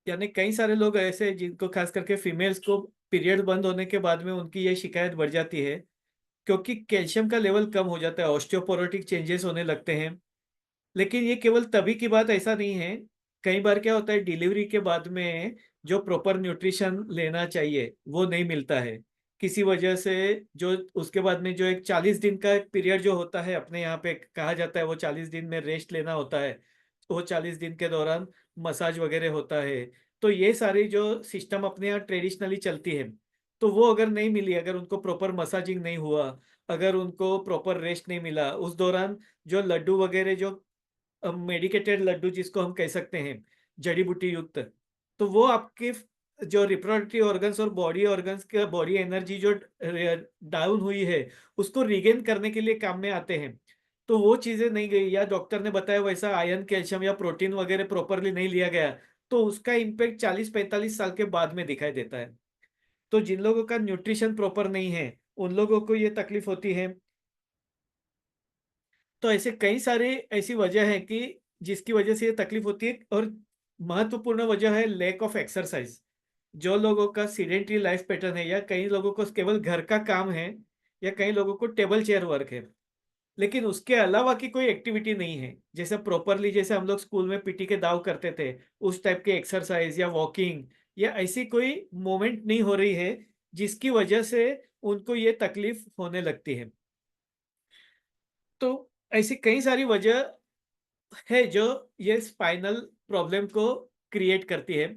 यानी कई सारे लोग ऐसे जिनको खास करके फीमेल्स को पीरियड बंद होने के बाद में उनकी ये शिकायत बढ़ जाती है, क्योंकि कैल्शियम का लेवल कम हो जाता है, ऑस्टियोपोरोटिक चेंजेस होने लगते हैं। लेकिन ये केवल तभी की बात ऐसा नहीं है। कई बार क्या होता है, डिलीवरी के बाद में जो प्रॉपर न्यूट्रिशन लेना चाहिए वो नहीं मिलता है किसी वजह से। जो उसके बाद में जो एक 40 दिन का एक पीरियड जो होता है, अपने यहाँ पे कहा जाता है वो 40 दिन में रेस्ट लेना होता है। वो 40 दिन के दौरान मसाज वगैरह होता है। तो ये सारी जो सिस्टम अपने यहाँ ट्रेडिशनली चलती है, तो वो अगर नहीं मिली, अगर उनको प्रॉपर मसाजिंग नहीं हुआ, अगर उनको प्रॉपर रेस्ट नहीं मिला उस दौरान, जो लड्डू वगैरह जो मेडिकेटेड लड्डू जिसको हम कह सकते हैं, जड़ी बूटी युक्त, तो वो आपके जो रिप्रोडक्टिव ऑर्गन्स और बॉडी ऑर्गन्स का बॉडी एनर्जी जो डाउन हुई है उसको रिगेन करने के लिए काम में आते हैं। तो वो चीजें नहीं गई, या डॉक्टर ने बताया वैसा आयरन कैल्शियम या प्रोटीन वगैरह प्रॉपरली नहीं लिया गया, तो उसका इम्पेक्ट 40-45 साल के बाद में दिखाई देता है। तो जिन लोगों का न्यूट्रिशन प्रॉपर नहीं है उन लोगों को ये तकलीफ होती है। तो ऐसे कई सारे ऐसी वजह है कि जिसकी वजह से ये तकलीफ होती है। और महत्वपूर्ण वजह है लैक ऑफ एक्सरसाइज। जो लोगों का सीडेंटरी लाइफ पैटर्न है, या कई लोगों को केवल घर का काम है, या कई लोगों को टेबल चेयर वर्क है, लेकिन उसके अलावा की कोई एक्टिविटी नहीं है, जैसे प्रॉपरली जैसे हम लोग स्कूल में पीटी के दाव करते थे उस टाइप के एक्सरसाइज या वॉकिंग, या ऐसी कोई मूवमेंट नहीं हो रही है, जिसकी वजह से उनको ये तकलीफ होने लगती है। तो ऐसी कई सारी वजह है जो ये स्पाइनल प्रॉब्लम को क्रिएट करती है।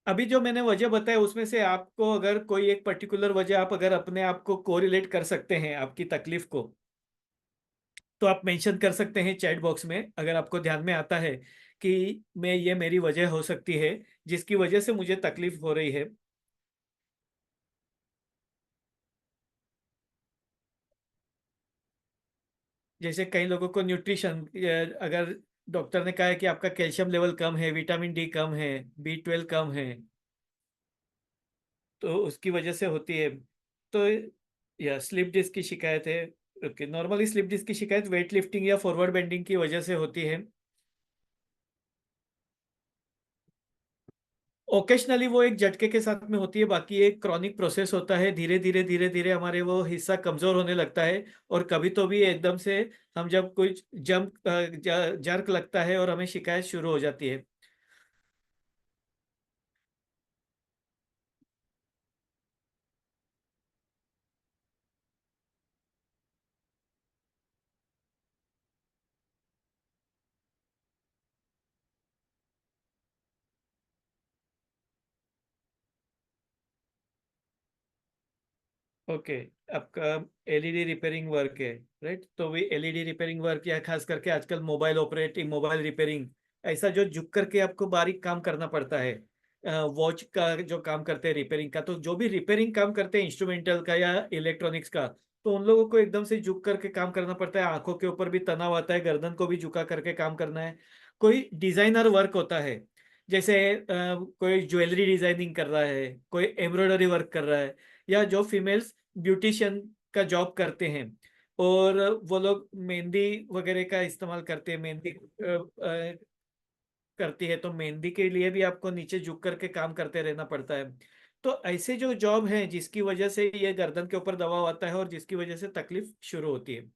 अभी जो मैंने वजह बताया उसमें से आपको अगर कोई एक पर्टिकुलर वजह आप अगर अपने आप को कोरिलेट कर सकते हैं आपकी तकलीफ को, तो आप मेंशन कर सकते हैं चैट बॉक्स में, अगर आपको ध्यान में आता है कि मैं ये मेरी वजह हो सकती है जिसकी वजह से मुझे तकलीफ हो रही है। जैसे कई लोगों को न्यूट्रिशन, अगर डॉक्टर ने कहा है कि आपका कैल्शियम लेवल कम है, विटामिन डी कम है, B12 कम है, तो उसकी वजह से होती है। तो या स्लिप डिस्क की शिकायत है। ओके, नॉर्मली स्लिप डिस्क की शिकायत वेट लिफ्टिंग या फॉरवर्ड बेंडिंग की वजह से होती है। ओकेशनली वो एक झटके के साथ में होती है, बाकी एक क्रॉनिक प्रोसेस होता है, धीरे धीरे हमारे वो हिस्सा कमजोर होने लगता है। और कभी तो भी एकदम से हम जब कोई जंप जर्क लगता है और हमें शिकायत शुरू हो जाती है। ओके, आपका एलईडी रिपेयरिंग वर्क है, राइट? तो भी एलईडी रिपेयरिंग वर्क, या खास करके आजकल मोबाइल ऑपरेटिंग, मोबाइल रिपेयरिंग, ऐसा जो झुक करके आपको बारीक काम करना पड़ता है, वॉच का जो काम करते हैं रिपेयरिंग का, तो जो भी रिपेयरिंग काम करते हैं इंस्ट्रूमेंटल का या इलेक्ट्रॉनिक्स का, तो उन लोगों को एकदम से झुक करके काम करना पड़ता है। आंखों के ऊपर भी तनाव आता है, गर्दन को भी झुका करके काम करना है। कोई डिजाइनर वर्क होता है, जैसे कोई ज्वेलरी डिजाइनिंग कर रहा है, कोई एम्ब्रॉयडरी वर्क कर रहा है, या जो फीमेल्स ब्यूटिशियन का जॉब करते हैं, और वो लोग मेहंदी वगैरह का इस्तेमाल करते हैं, मेहंदी करती है, तो मेहंदी के लिए भी आपको नीचे झुक करके काम करते रहना पड़ता है। तो ऐसे जो जॉब है जिसकी वजह से ये गर्दन के ऊपर दबाव आता है और जिसकी वजह से तकलीफ शुरू होती है।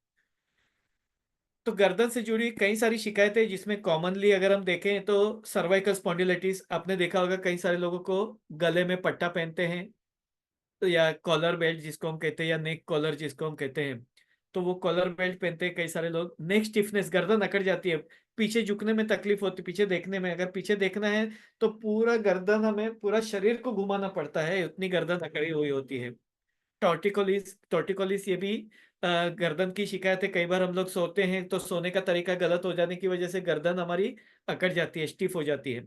तो गर्दन से जुड़ी कई सारी शिकायतें, जिसमें कॉमनली अगर हम देखें तो सर्वाइकल स्पॉन्डिलाइटिस, आपने देखा होगा कई सारे लोगों को गले में पट्टा पहनते हैं, तो या कॉलर बेल्ट जिसको हम कहते हैं, या नेक कॉलर जिसको हम कहते हैं, तो वो कॉलर बेल्ट पहनते हैं कई सारे लोग। नेक स्टिफनेस, गर्दन अकड़ जाती है, पीछे झुकने में तकलीफ होती है, पीछे देखने में, अगर पीछे देखना है तो पूरा गर्दन, हमें पूरा शरीर को घुमाना पड़ता है, उतनी गर्दन अकड़ी हुई होती है। टॉर्टिकोलिस, टॉर्टिकोलिस ये भी गर्दन की शिकायत है। कई बार हम लोग सोते हैं तो सोने का तरीका गलत हो जाने की वजह से गर्दन हमारी अकड़ जाती है, स्टिफ हो जाती है।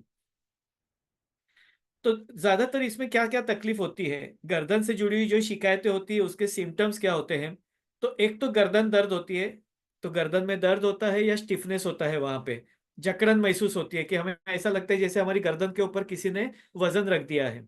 तो ज्यादातर इसमें क्या क्या तकलीफ होती है, गर्दन से जुड़ी हुई जो शिकायतें होती है उसके सिम्टम्स क्या होते हैं? तो एक तो गर्दन दर्द होती है, तो गर्दन में दर्द होता है या स्टिफनेस होता है, वहां पे जकड़न महसूस होती है कि हमें ऐसा लगता है जैसे हमारी गर्दन के ऊपर किसी ने वजन रख दिया है।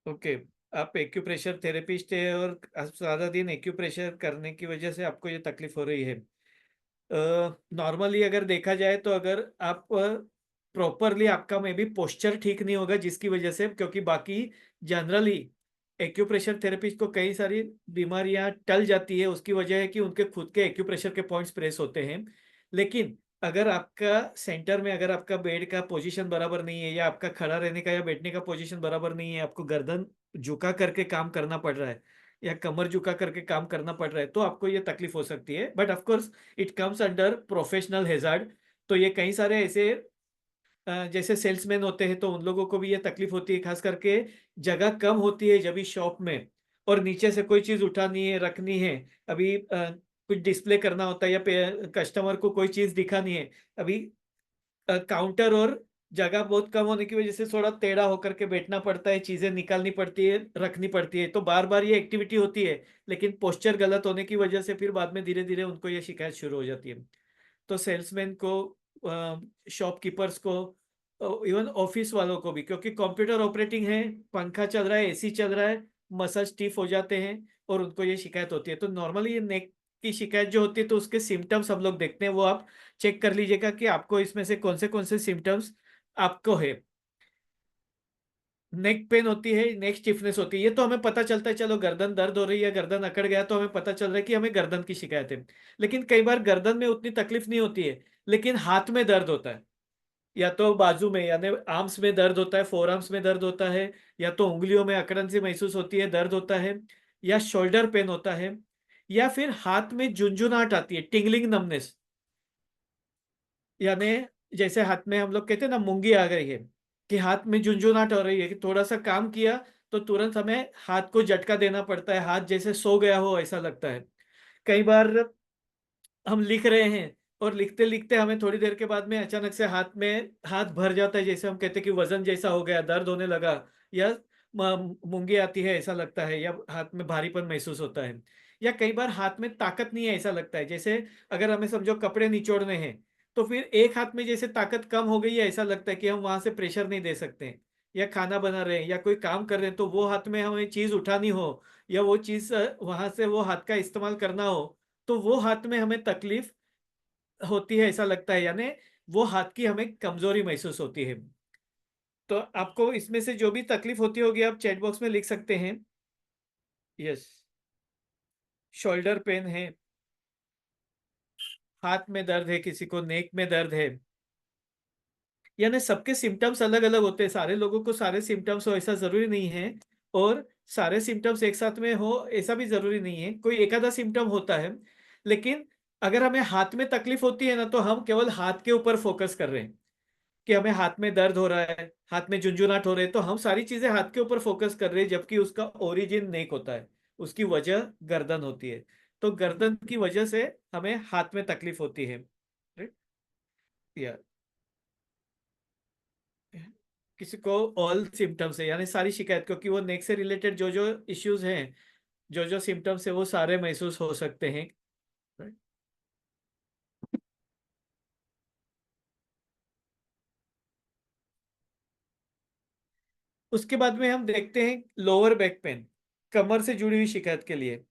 ओके, आप एक्यूप्रेशर थेरेपिस्ट है और आप सारा दिन एक्यूप्रेशर करने की वजह से आपको ये तकलीफ हो रही है। नॉर्मली अगर देखा जाए तो अगर आप प्रॉपरली आपका मे बी पोस्चर ठीक नहीं होगा जिसकी वजह से, क्योंकि बाकी जनरली एक्यूप्रेशर थेरेपिस्ट को कई सारी बीमारियां टल जाती है, उसकी वजह है कि उनके खुद के एक्यूप्रेशर के पॉइंट्स प्रेस होते हैं। लेकिन अगर आपका सेंटर में अगर आपका बेड का पोजीशन बराबर नहीं है, या आपका खड़ा रहने का या बैठने का पोजीशन बराबर नहीं है, आपको गर्दन झुका करके काम करना पड़ रहा है या कमर झुका करके काम करना पड़ रहा है, तो आपको ये तकलीफ हो सकती है। But of course it comes under professional hazard. तो ये कई सारे ऐसे जैसे सेल्समैन होते हैं तो उन लोगों को भी ये तकलीफ होती है, खास करके जगह कम होती है जब भी शॉप में, और नीचे से कोई चीज उठानी है रखनी है, अभी कुछ डिस्प्ले करना होता है या कस्टमर को कोई चीज दिखानी है, अभी काउंटर और जगह बहुत कम होने की वजह से थोड़ा टेढ़ा होकर के बैठना पड़ता है, चीजें निकालनी पड़ती है, रखनी पड़ती है, तो बार बार ये एक्टिविटी होती है। लेकिन पोस्चर गलत होने की वजह से फिर बाद में धीरे धीरे उनको ये शिकायत शुरू हो जाती है। तो सेल्समैन को, शॉपकीपर्स को, इवन ऑफिस वालों को भी, क्योंकि कंप्यूटर ऑपरेटिंग है, पंखा चल रहा है, एसी चल रहा है, मसल स्टिफ हो जाते हैं और उनको ये शिकायत होती है। तो नॉर्मली ये नेक की शिकायत जो होती है तो उसके सिम्टम्स हम लोग देखते हैं, वो आप चेक कर लीजिएगा कि आपको इसमें से कौन से सिम्टम्स आपको है। नेक पेन होती है, नेक स्टिफनेस होती है, ये तो हमें पता चलता है, चलो गर्दन दर्द हो रही है, गर्दन अकड़ गया तो हमें पता चल रहा है कि हमें गर्दन की शिकायत है। लेकिन कई बार गर्दन में उतनी तकलीफ नहीं होती है, लेकिन हाथ में दर्द होता है, या तो बाजू में यानी आर्म्स में दर्द होता है, फोर आर्म्स में दर्द होता है, या तो उंगलियों में अकड़न सी महसूस होती है, दर्द होता है, या शोल्डर पेन होता है, या फिर हाथ में झुंझुनाहट आती है, टिंगलिंग नमनेस, यानी जैसे हाथ में हम लोग कहते हैं ना मूंगी आ गई है, कि हाथ में झुंझुनाहट हो रही है, कि थोड़ा सा काम किया तो तुरंत हमें हाथ को झटका देना पड़ता है, हाथ जैसे सो गया हो ऐसा लगता है। कई बार हम लिख रहे हैं और लिखते लिखते हमें थोड़ी देर के बाद में अचानक से हाथ भर जाता है, जैसे हम कहते हैं कि वजन जैसा हो गया, दर्द होने लगा, या मूंगे आती है ऐसा लगता है, या हाथ में भारीपन महसूस होता है, या कई बार हाथ में ताकत नहीं है ऐसा लगता है, जैसे अगर हमें समझो कपड़े निचोड़ने हैं तो फिर एक हाथ में जैसे ताकत कम हो गई है, ऐसा लगता है कि हम वहां से प्रेशर नहीं दे सकते हैं, या खाना बना रहे हैं या कोई काम कर रहे हैं तो वो हाथ में हमें चीज उठानी हो, या वो चीज वहां से वो हाथ का इस्तेमाल करना हो, तो वो हाथ में हमें तकलीफ होती है ऐसा लगता है, यानी वो हाथ की हमें कमजोरी महसूस होती है। तो आपको इसमें से जो भी तकलीफ होती होगी आप चैट बॉक्स में लिख सकते हैं। यस, शोल्डर पेन है, हाथ में दर्द है, किसी को नेक में दर्द है, यानी सबके सिम्टम्स अलग अलग होते हैं, सारे लोगों को सारे सिम्टम्स हो ऐसा जरूरी नहीं है, और सारे सिम्टम्स एक साथ में हो ऐसा भी जरूरी नहीं है, कोई एक आधा सिम्टम होता है। लेकिन अगर हमें हाथ में तकलीफ होती है ना, तो हम केवल हाथ के ऊपर फोकस कर रहे हैं, कि हमें हाथ में दर्द हो रहा है, हाथ में झुंझुनाहट हो रही है, तो हम सारी चीजें हाथ के ऊपर फोकस कर रहे हैं, जबकि उसका ओरिजिन नेक होता है, उसकी वजह गर्दन होती है। तो गर्दन की वजह से हमें हाथ में तकलीफ होती है, राइट। या किसी को ऑल सिम्टम्स है, यानी सारी शिकायत, क्योंकि वो नेक से रिलेटेड जो जो इश्यूज हैं, जो जो सिम्टम्स है वो सारे महसूस हो सकते हैं, right? उसके बाद में हम देखते हैं लोअर बैक पेन, कमर से जुड़ी हुई शिकायत के लिए।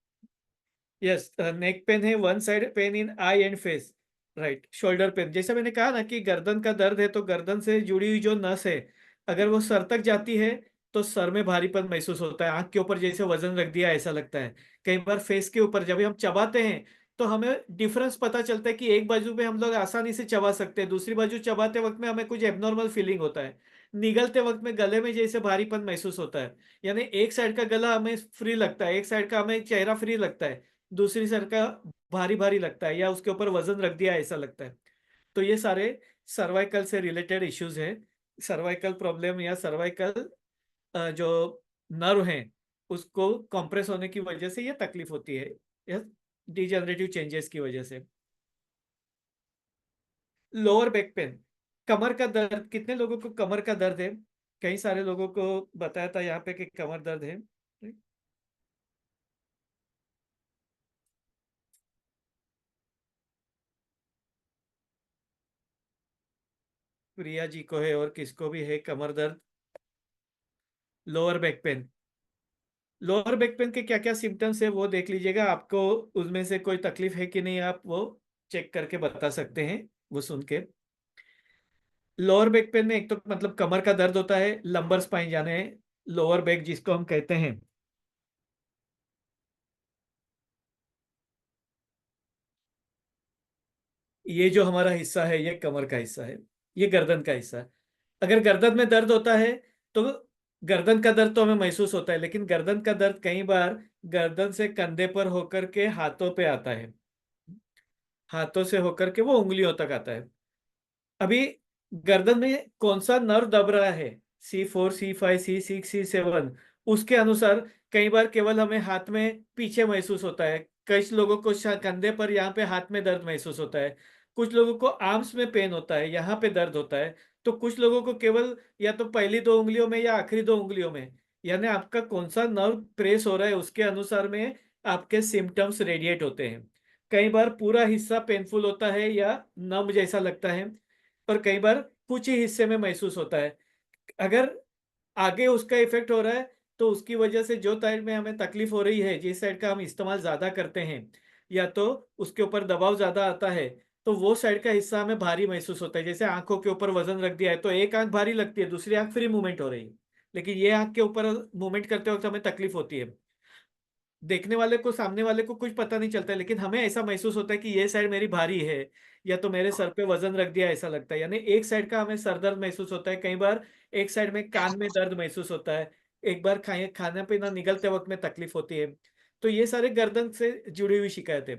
यस, नेक पेन है, one side pain in I and face, right. Shoulder pain, जैसा मैंने कहा ना कि गर्दन का दर्द है, तो गर्दन से जुड़ी हुई जो नस है अगर वो सर तक जाती है तो सर में भारीपन महसूस होता है, आंख के ऊपर जैसे वजन रख दिया ऐसा लगता है। कई बार फेस के ऊपर जब हम चबाते हैं तो हमें डिफरेंस पता चलता है कि एक बाजू पे हम लोग आसानी से चबा सकते हैं, दूसरी बाजू चबाते वक्त में हमें कुछ एबनॉर्मल फीलिंग होता है, निगलते वक्त में गले में जैसे भारीपन महसूस होता है, यानी एक साइड का गला हमें फ्री लगता है, एक साइड का हमें चेहरा फ्री लगता है, दूसरी साइड का भारी भारी लगता है, या उसके ऊपर वजन रख दिया ऐसा लगता है। तो ये सारे सर्वाइकल से रिलेटेड इश्यूज हैं, सर्वाइकल प्रॉब्लम या सर्वाइकल जो नर्व हैं उसको कंप्रेस होने की वजह से ये तकलीफ होती है, या डिजेनरेटिव चेंजेस की वजह से। लोअर बैक पेन, कमर का दर्द, कितने लोगों को कमर का दर्द है? कई सारे लोगों को बताया था यहाँ पे कि कमर दर्द है। प्रिया जी को है और किसको भी है कमर दर्द, lower back pain. Lower back pain के क्या क्या सिम्टम्स है वो देख लीजिएगा, आपको उसमें से कोई तकलीफ है कि नहीं आप वो चेक करके बता सकते हैं वो सुन के। लोअर बैक पेन में एक तो मतलब कमर का दर्द होता है, लंबर स्पाइन जाने लोअर बैक जिसको हम कहते हैं। ये जो हमारा हिस्सा है ये कमर का हिस्सा है, ये गर्दन का हिस्सा है। अगर गर्दन में दर्द होता है तो गर्दन का दर्द तो हमें महसूस होता है, लेकिन गर्दन का दर्द कई बार गर्दन से कंधे पर होकर के हाथों पे आता है, हाथों से होकर के वो उंगलियों तक आता है। अभी गर्दन में कौन सा नर्व दब रहा है, C4 C5 C6 C7, उसके अनुसार कई बार केवल हमें हाथ में पीछे महसूस होता है, कुछ लोगों को कंधे पर यहाँ पे हाथ में दर्द महसूस होता है, कुछ लोगों को आर्म्स में पेन होता है, यहाँ पे दर्द होता है, तो कुछ लोगों को केवल या तो पहली दो उंगलियों में या आखिरी दो उंगलियों में। यानी आपका कौन सा नर्व प्रेस हो रहा है उसके अनुसार में आपके सिम्टम्स रेडिएट होते हैं। कई बार पूरा हिस्सा पेनफुल होता है या नम जैसा लगता है, और कई बार कुछ ही हिस्से में महसूस होता है। अगर आगे उसका इफेक्ट हो रहा है तो उसकी वजह से जो साइड में हमें तकलीफ हो रही है, जिस साइड का हम इस्तेमाल ज्यादा करते हैं या तो उसके ऊपर दबाव ज्यादा आता है, तो वो साइड का हिस्सा हमें भारी महसूस होता है। जैसे आंखों के ऊपर वजन रख दिया है तो एक आंख भारी लगती है, दूसरी आंख फ्री मूवमेंट हो रही है, लेकिन ये आंख के ऊपर मूवमेंट करते वक्त हमें तकलीफ होती है। देखने वाले को, सामने वाले को कुछ पता नहीं चलता है, लेकिन हमें ऐसा महसूस होता है कि ये साइड मेरी भारी है या तो मेरे सर पे वजन रख दिया ऐसा लगता है। यानी एक साइड का हमें सर दर्द महसूस होता है, कई बार एक साइड में कान में दर्द महसूस होता है, एक बार खाना पीना निगलते वक्त में तकलीफ होती है। तो ये सारे गर्दन से जुड़ी हुई शिकायतें।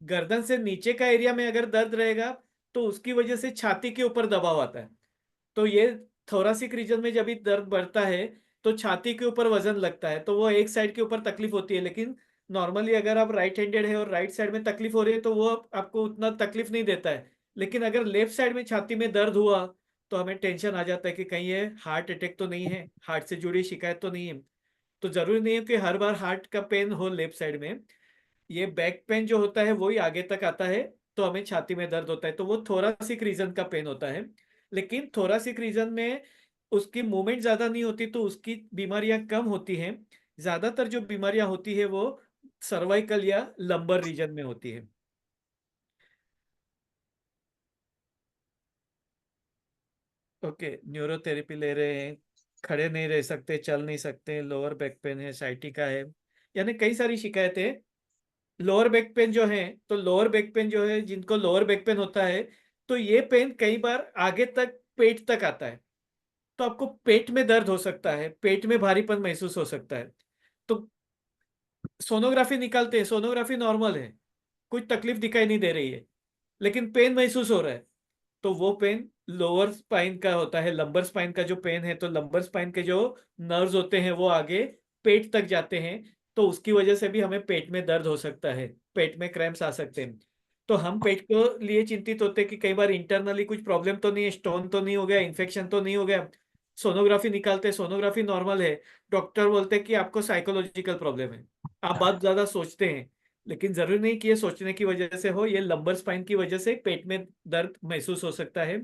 गर्दन से नीचे का एरिया में अगर दर्द रहेगा तो उसकी वजह से छाती के ऊपर दबाव आता है। तो ये थोरासिक रीजन में जब भी दर्द बढ़ता है तो छाती के ऊपर वजन लगता है, तो वो एक साइड के ऊपर तकलीफ होती है। लेकिन नॉर्मली अगर आप राइट हैंडेड है और राइट साइड में तकलीफ हो रही है तो वो आपको उतना तकलीफ नहीं देता है। लेकिन अगर लेफ्ट साइड में छाती में दर्द हुआ तो हमें टेंशन आ जाता है कि कहीं ये हार्ट अटैक तो नहीं है, हार्ट से जुड़ी शिकायत तो नहीं है। तो जरूरी नहीं है कि हर बार हार्ट का पेन हो लेफ्ट साइड में। ये बैक पेन जो होता है वही आगे तक आता है, तो हमें छाती में दर्द होता है, तो वो थोरासिक रीजन का पेन होता है। लेकिन थोरासिक रीजन में उसकी मूवमेंट ज्यादा नहीं होती तो उसकी बीमारियां कम होती हैं। ज्यादातर जो बीमारियां होती है वो सर्वाइकल या लंबर रीजन में होती है। ओके, न्यूरोथेरेपी ले रहे हैं, खड़े नहीं रह सकते, चल नहीं सकते, लोअर बैक पेन है, साइटिका है, यानी कई सारी शिकायतें। लोअर बैक पेन जो है, तो लोअर बैक पेन जो है, जिनको लोअर बैक पेन होता है तो ये पेन कई बार आगे तक पेट तक आता है। तो आपको पेट में दर्द हो सकता है, पेट में भारीपन महसूस हो सकता है। तो सोनोग्राफी निकालते हैं, सोनोग्राफी नॉर्मल है, कुछ तकलीफ दिखाई नहीं दे रही है, लेकिन पेन महसूस हो रहा है। तो वो पेन लोअर स्पाइन का होता है। लंबर स्पाइन का जो पेन है, तो लंबर स्पाइन के जो नर्व्स होते हैं वो आगे पेट तक जाते हैं, तो उसकी वजह से भी हमें पेट में दर्द हो सकता है, पेट में क्रैम्प्स आ सकते हैं। तो हम पेट को लिए चिंतित होते हैं कि कई बार इंटरनली कुछ प्रॉब्लम तो नहीं है, स्टोन तो नहीं हो गया, इन्फेक्शन तो नहीं हो गया। सोनोग्राफी निकालते हैं, सोनोग्राफी नॉर्मल है, डॉक्टर बोलते हैं कि आपको साइकोलॉजिकल प्रॉब्लम है, आप बात ज्यादा सोचते हैं। लेकिन जरूरी नहीं कि ये सोचने की वजह से हो, ये लंबर स्पाइन की वजह से पेट में दर्द महसूस हो सकता है।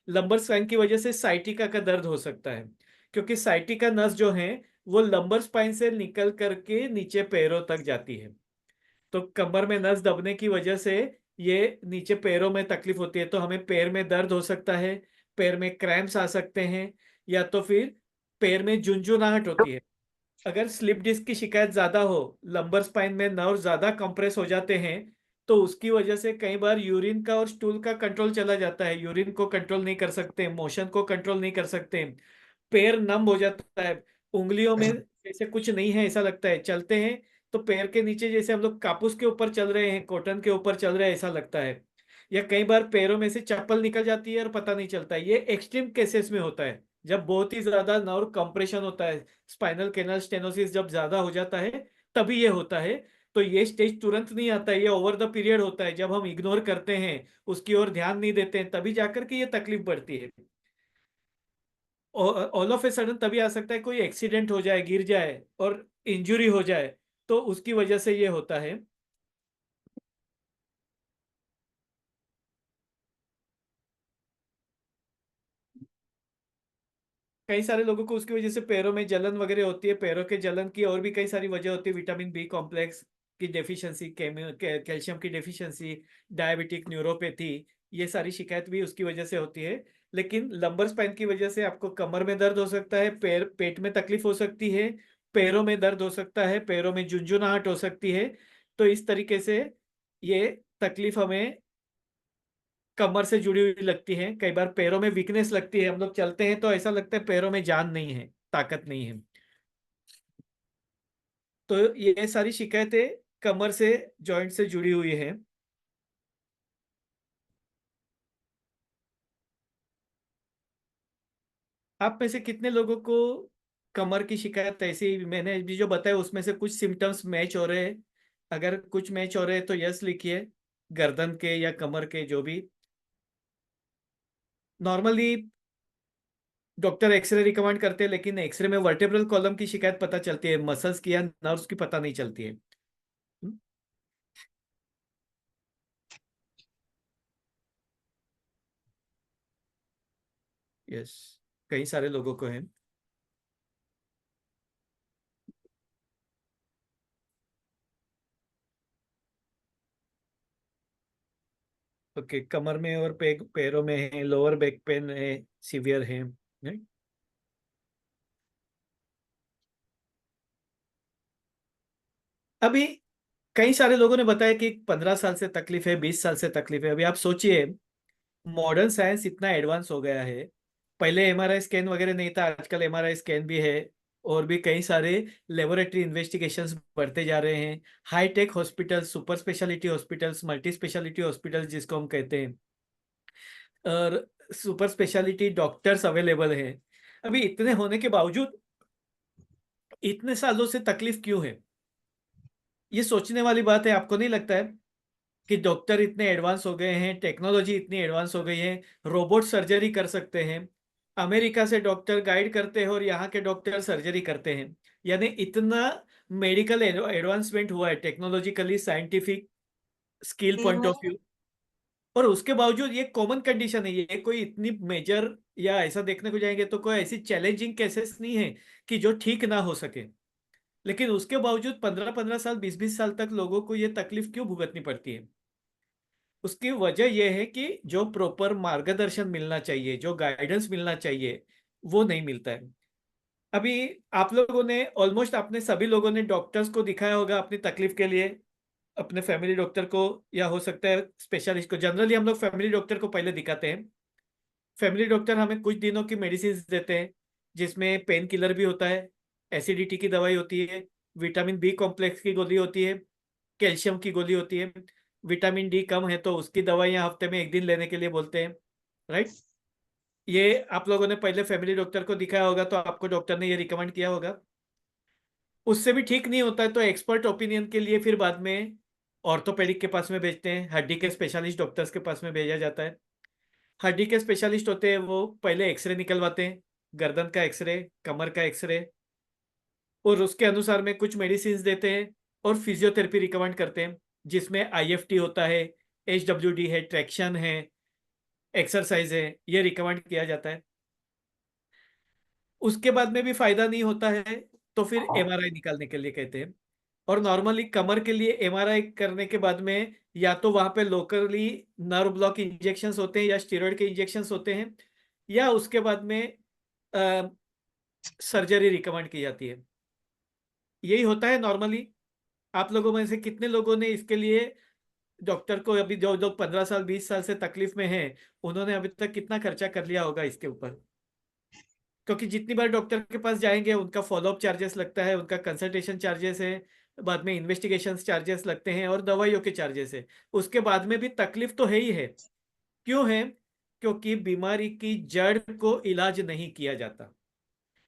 लंबर स्पाइन की वजह से साइटिका का दर्द हो सकता है, क्योंकि साइटिका नस जो है वो लंबर स्पाइन से निकल करके नीचे पैरों तक जाती है। तो कमर में नस दबने की वजह से ये नीचे पैरों में तकलीफ होती है, तो हमें पैर में दर्द हो सकता है, पैर में क्रैम्प्स आ सकते हैं, या तो फिर पैर में झुंझुनाहट होती है। अगर स्लिप डिस्क की शिकायत ज्यादा हो, लंबर स्पाइन में नर्व ज्यादा कंप्रेस हो जाते हैं, तो उसकी वजह से कई बार यूरिन का और स्टूल का कंट्रोल चला जाता है, यूरिन को कंट्रोल नहीं कर सकते, मोशन को कंट्रोल नहीं कर सकते, पैर नम हो जाता है, उंगलियों में जैसे कुछ नहीं है ऐसा लगता है, चलते हैं तो पैर के नीचे जैसे हम लोग कापूस के ऊपर चल रहे हैं, कॉटन के ऊपर चल रहे हैं ऐसा लगता है। या कई बार पैरों में से चप्पल निकल जाती है और पता नहीं चलता है। ये एक्सट्रीम केसेस में होता है, जब बहुत ही ज्यादा नर्व कंप्रेशन होता है, स्पाइनल कैनाल स्टेनोसिस जब ज्यादा हो जाता है तभी ये होता है। तो ये स्टेज तुरंत नहीं आता है, ये ओवर द पीरियड होता है, जब हम इग्नोर करते हैं, उसकी ओर ध्यान नहीं देते हैं, तभी जाकर के ये तकलीफ बढ़ती है। ऑल ऑफ ए सडन तभी आ सकता है, कोई एक्सीडेंट हो जाए, गिर जाए और इंजुरी हो जाए, तो उसकी वजह से ये होता है। कई सारे लोगों को उसकी वजह से पैरों में जलन वगैरह होती है। पैरों के जलन की और भी कई सारी वजह होती है, विटामिन बी कॉम्प्लेक्स की डेफिशिएंसी, कैल्शियम की डेफिशिएंसी, डायबिटिक न्यूरोपैथी, ये सारी शिकायत भी उसकी वजह से होती है। लेकिन लंबर स्पाइन की वजह से आपको कमर में दर्द हो सकता है, पेट में तकलीफ हो सकती है, पैरों में दर्द हो सकता है, पैरों में झुंझुनाहट हो सकती है। तो इस तरीके से ये तकलीफ हमें कमर से जुड़ी हुई लगती है। कई बार पैरों में वीकनेस लगती है, हम लोग चलते हैं तो ऐसा लगता है पैरों में जान नहीं है, ताकत नहीं है। तो ये सारी शिकायतें कमर से, जॉइंट से जुड़ी हुई है। आप में से कितने लोगों को कमर की शिकायत ऐसी, मैंने अभी जो बताया उसमें से कुछ सिम्टम्स मैच हो रहे हैं? अगर कुछ मैच हो रहे हैं तो यस लिखिए, गर्दन के या कमर के जो भी। नॉर्मली डॉक्टर एक्सरे रिकमेंड करते हैं, लेकिन एक्सरे में वर्टेब्रल कॉलम की शिकायत पता चलती है, मसल्स की या नर्व्स की पता नहीं चलती है। यस, कई सारे लोगों को है। ओके, कमर में और पैरों में है, लोअर बैक पेन है, सीवियर है, right? अभी कई सारे लोगों ने बताया कि 15 साल से तकलीफ है, 20 साल से तकलीफ है। अभी आप सोचिए, मॉडर्न साइंस इतना एडवांस हो गया है। पहले एमआरआई स्कैन वगैरह नहीं था, आजकल एमआरआई स्कैन भी है। और भी कई सारे लेबोरेटरी इन्वेस्टिगेशंस बढ़ते जा रहे हैं। High tech hospitals, super speciality hospitals, multi speciality hospitals जिसको हम कहते हैं, और सुपर स्पेशलिटी डॉक्टर्स अवेलेबल हैं। अभी इतने होने के बावजूद इतने सालों से तकलीफ क्यों है? ये सोचने वाली बात है, आपको नहीं लगता है कि डॉक्टर इतने एडवांस हो गए हैं, टेक्नोलॉजी इतनी एडवांस हो गई है, रोबोट सर्जरी कर सकते हैं। अमेरिका से डॉक्टर गाइड करते हैं और यहाँ के डॉक्टर सर्जरी करते हैं। यानी इतना मेडिकल एडवांसमेंट हुआ है, technologically, scientific, skill point of view. और उसके बावजूद ये कॉमन कंडीशन है, ये कोई इतनी मेजर, या ऐसा देखने को जाएंगे तो कोई ऐसी चैलेंजिंग केसेस नहीं है कि जो ठीक ना हो सके। लेकिन उसके बावजूद 15-15 साल, 20-20 साल तक लोगों को ये तकलीफ क्यों भुगतनी पड़ती है? उसकी वजह यह है कि जो प्रॉपर मार्गदर्शन मिलना चाहिए, जो गाइडेंस मिलना चाहिए, वो नहीं मिलता है। अभी आप लोगों ने ऑलमोस्ट, आपने सभी लोगों ने डॉक्टर्स को दिखाया होगा अपनी तकलीफ के लिए, अपने फैमिली डॉक्टर को, या हो सकता है स्पेशलिस्ट को। जनरली हम लोग फैमिली डॉक्टर को पहले दिखाते हैं। फैमिली डॉक्टर हमें कुछ दिनों की मेडिसिन देते हैं, जिसमें पेन किलर भी होता है, एसिडिटी की दवाई होती है, विटामिन बी कॉम्प्लेक्स की गोली होती है, कैल्शियम की गोली होती है। विटामिन डी कम है तो उसकी दवाइयाँ हफ्ते में एक दिन लेने के लिए बोलते हैं, राइट? ये आप लोगों ने पहले फैमिली डॉक्टर को दिखाया होगा तो आपको डॉक्टर ने ये रिकमेंड किया होगा। उससे भी ठीक नहीं होता है तो एक्सपर्ट ओपिनियन के लिए फिर बाद में ऑर्थोपेडिक के पास में भेजते हैं, हड्डी के स्पेशलिस्ट डॉक्टर्स के पास में भेजा जाता है। हड्डी के स्पेशलिस्ट होते हैं, वो पहले एक्सरे निकलवाते हैं, गर्दन का एक्सरे, कमर का एक्सरे, और उसके अनुसार में कुछ मेडिसिन देते हैं और फिजियोथेरेपी रिकमेंड करते हैं, जिसमें आईएफटी होता है, एचडब्ल्यूडी है, ट्रैक्शन है, एक्सरसाइज है, ये रिकमेंड किया जाता है। उसके बाद में भी फायदा नहीं होता है तो फिर एमआरआई निकालने के लिए कहते हैं। और नॉर्मली कमर के लिए एमआरआई करने के बाद में या तो वहां पे लोकली नर्व ब्लॉक इंजेक्शंस होते हैं या स्टेरॉइड के इंजेक्शंस होते हैं, या उसके बाद में सर्जरी रिकमेंड की जाती है। यही होता है नॉर्मली। आप लोगों में से कितने लोगों ने इसके लिए डॉक्टर को, अभी जो लोग 15 साल 20 साल से तकलीफ में हैं, उन्होंने अभी तक कितना खर्चा कर लिया होगा इसके ऊपर? क्योंकि जितनी बार डॉक्टर के पास जाएंगे उनका फॉलोअप चार्जेस लगता है, उनका कंसल्टेशन चार्जेस है, बाद में इन्वेस्टिगेशन चार्जेस लगते हैं और दवाइयों के चार्जेस है। उसके बाद में भी तकलीफ तो है ही है। क्यों है? क्योंकि बीमारी की जड़ को इलाज नहीं किया जाता।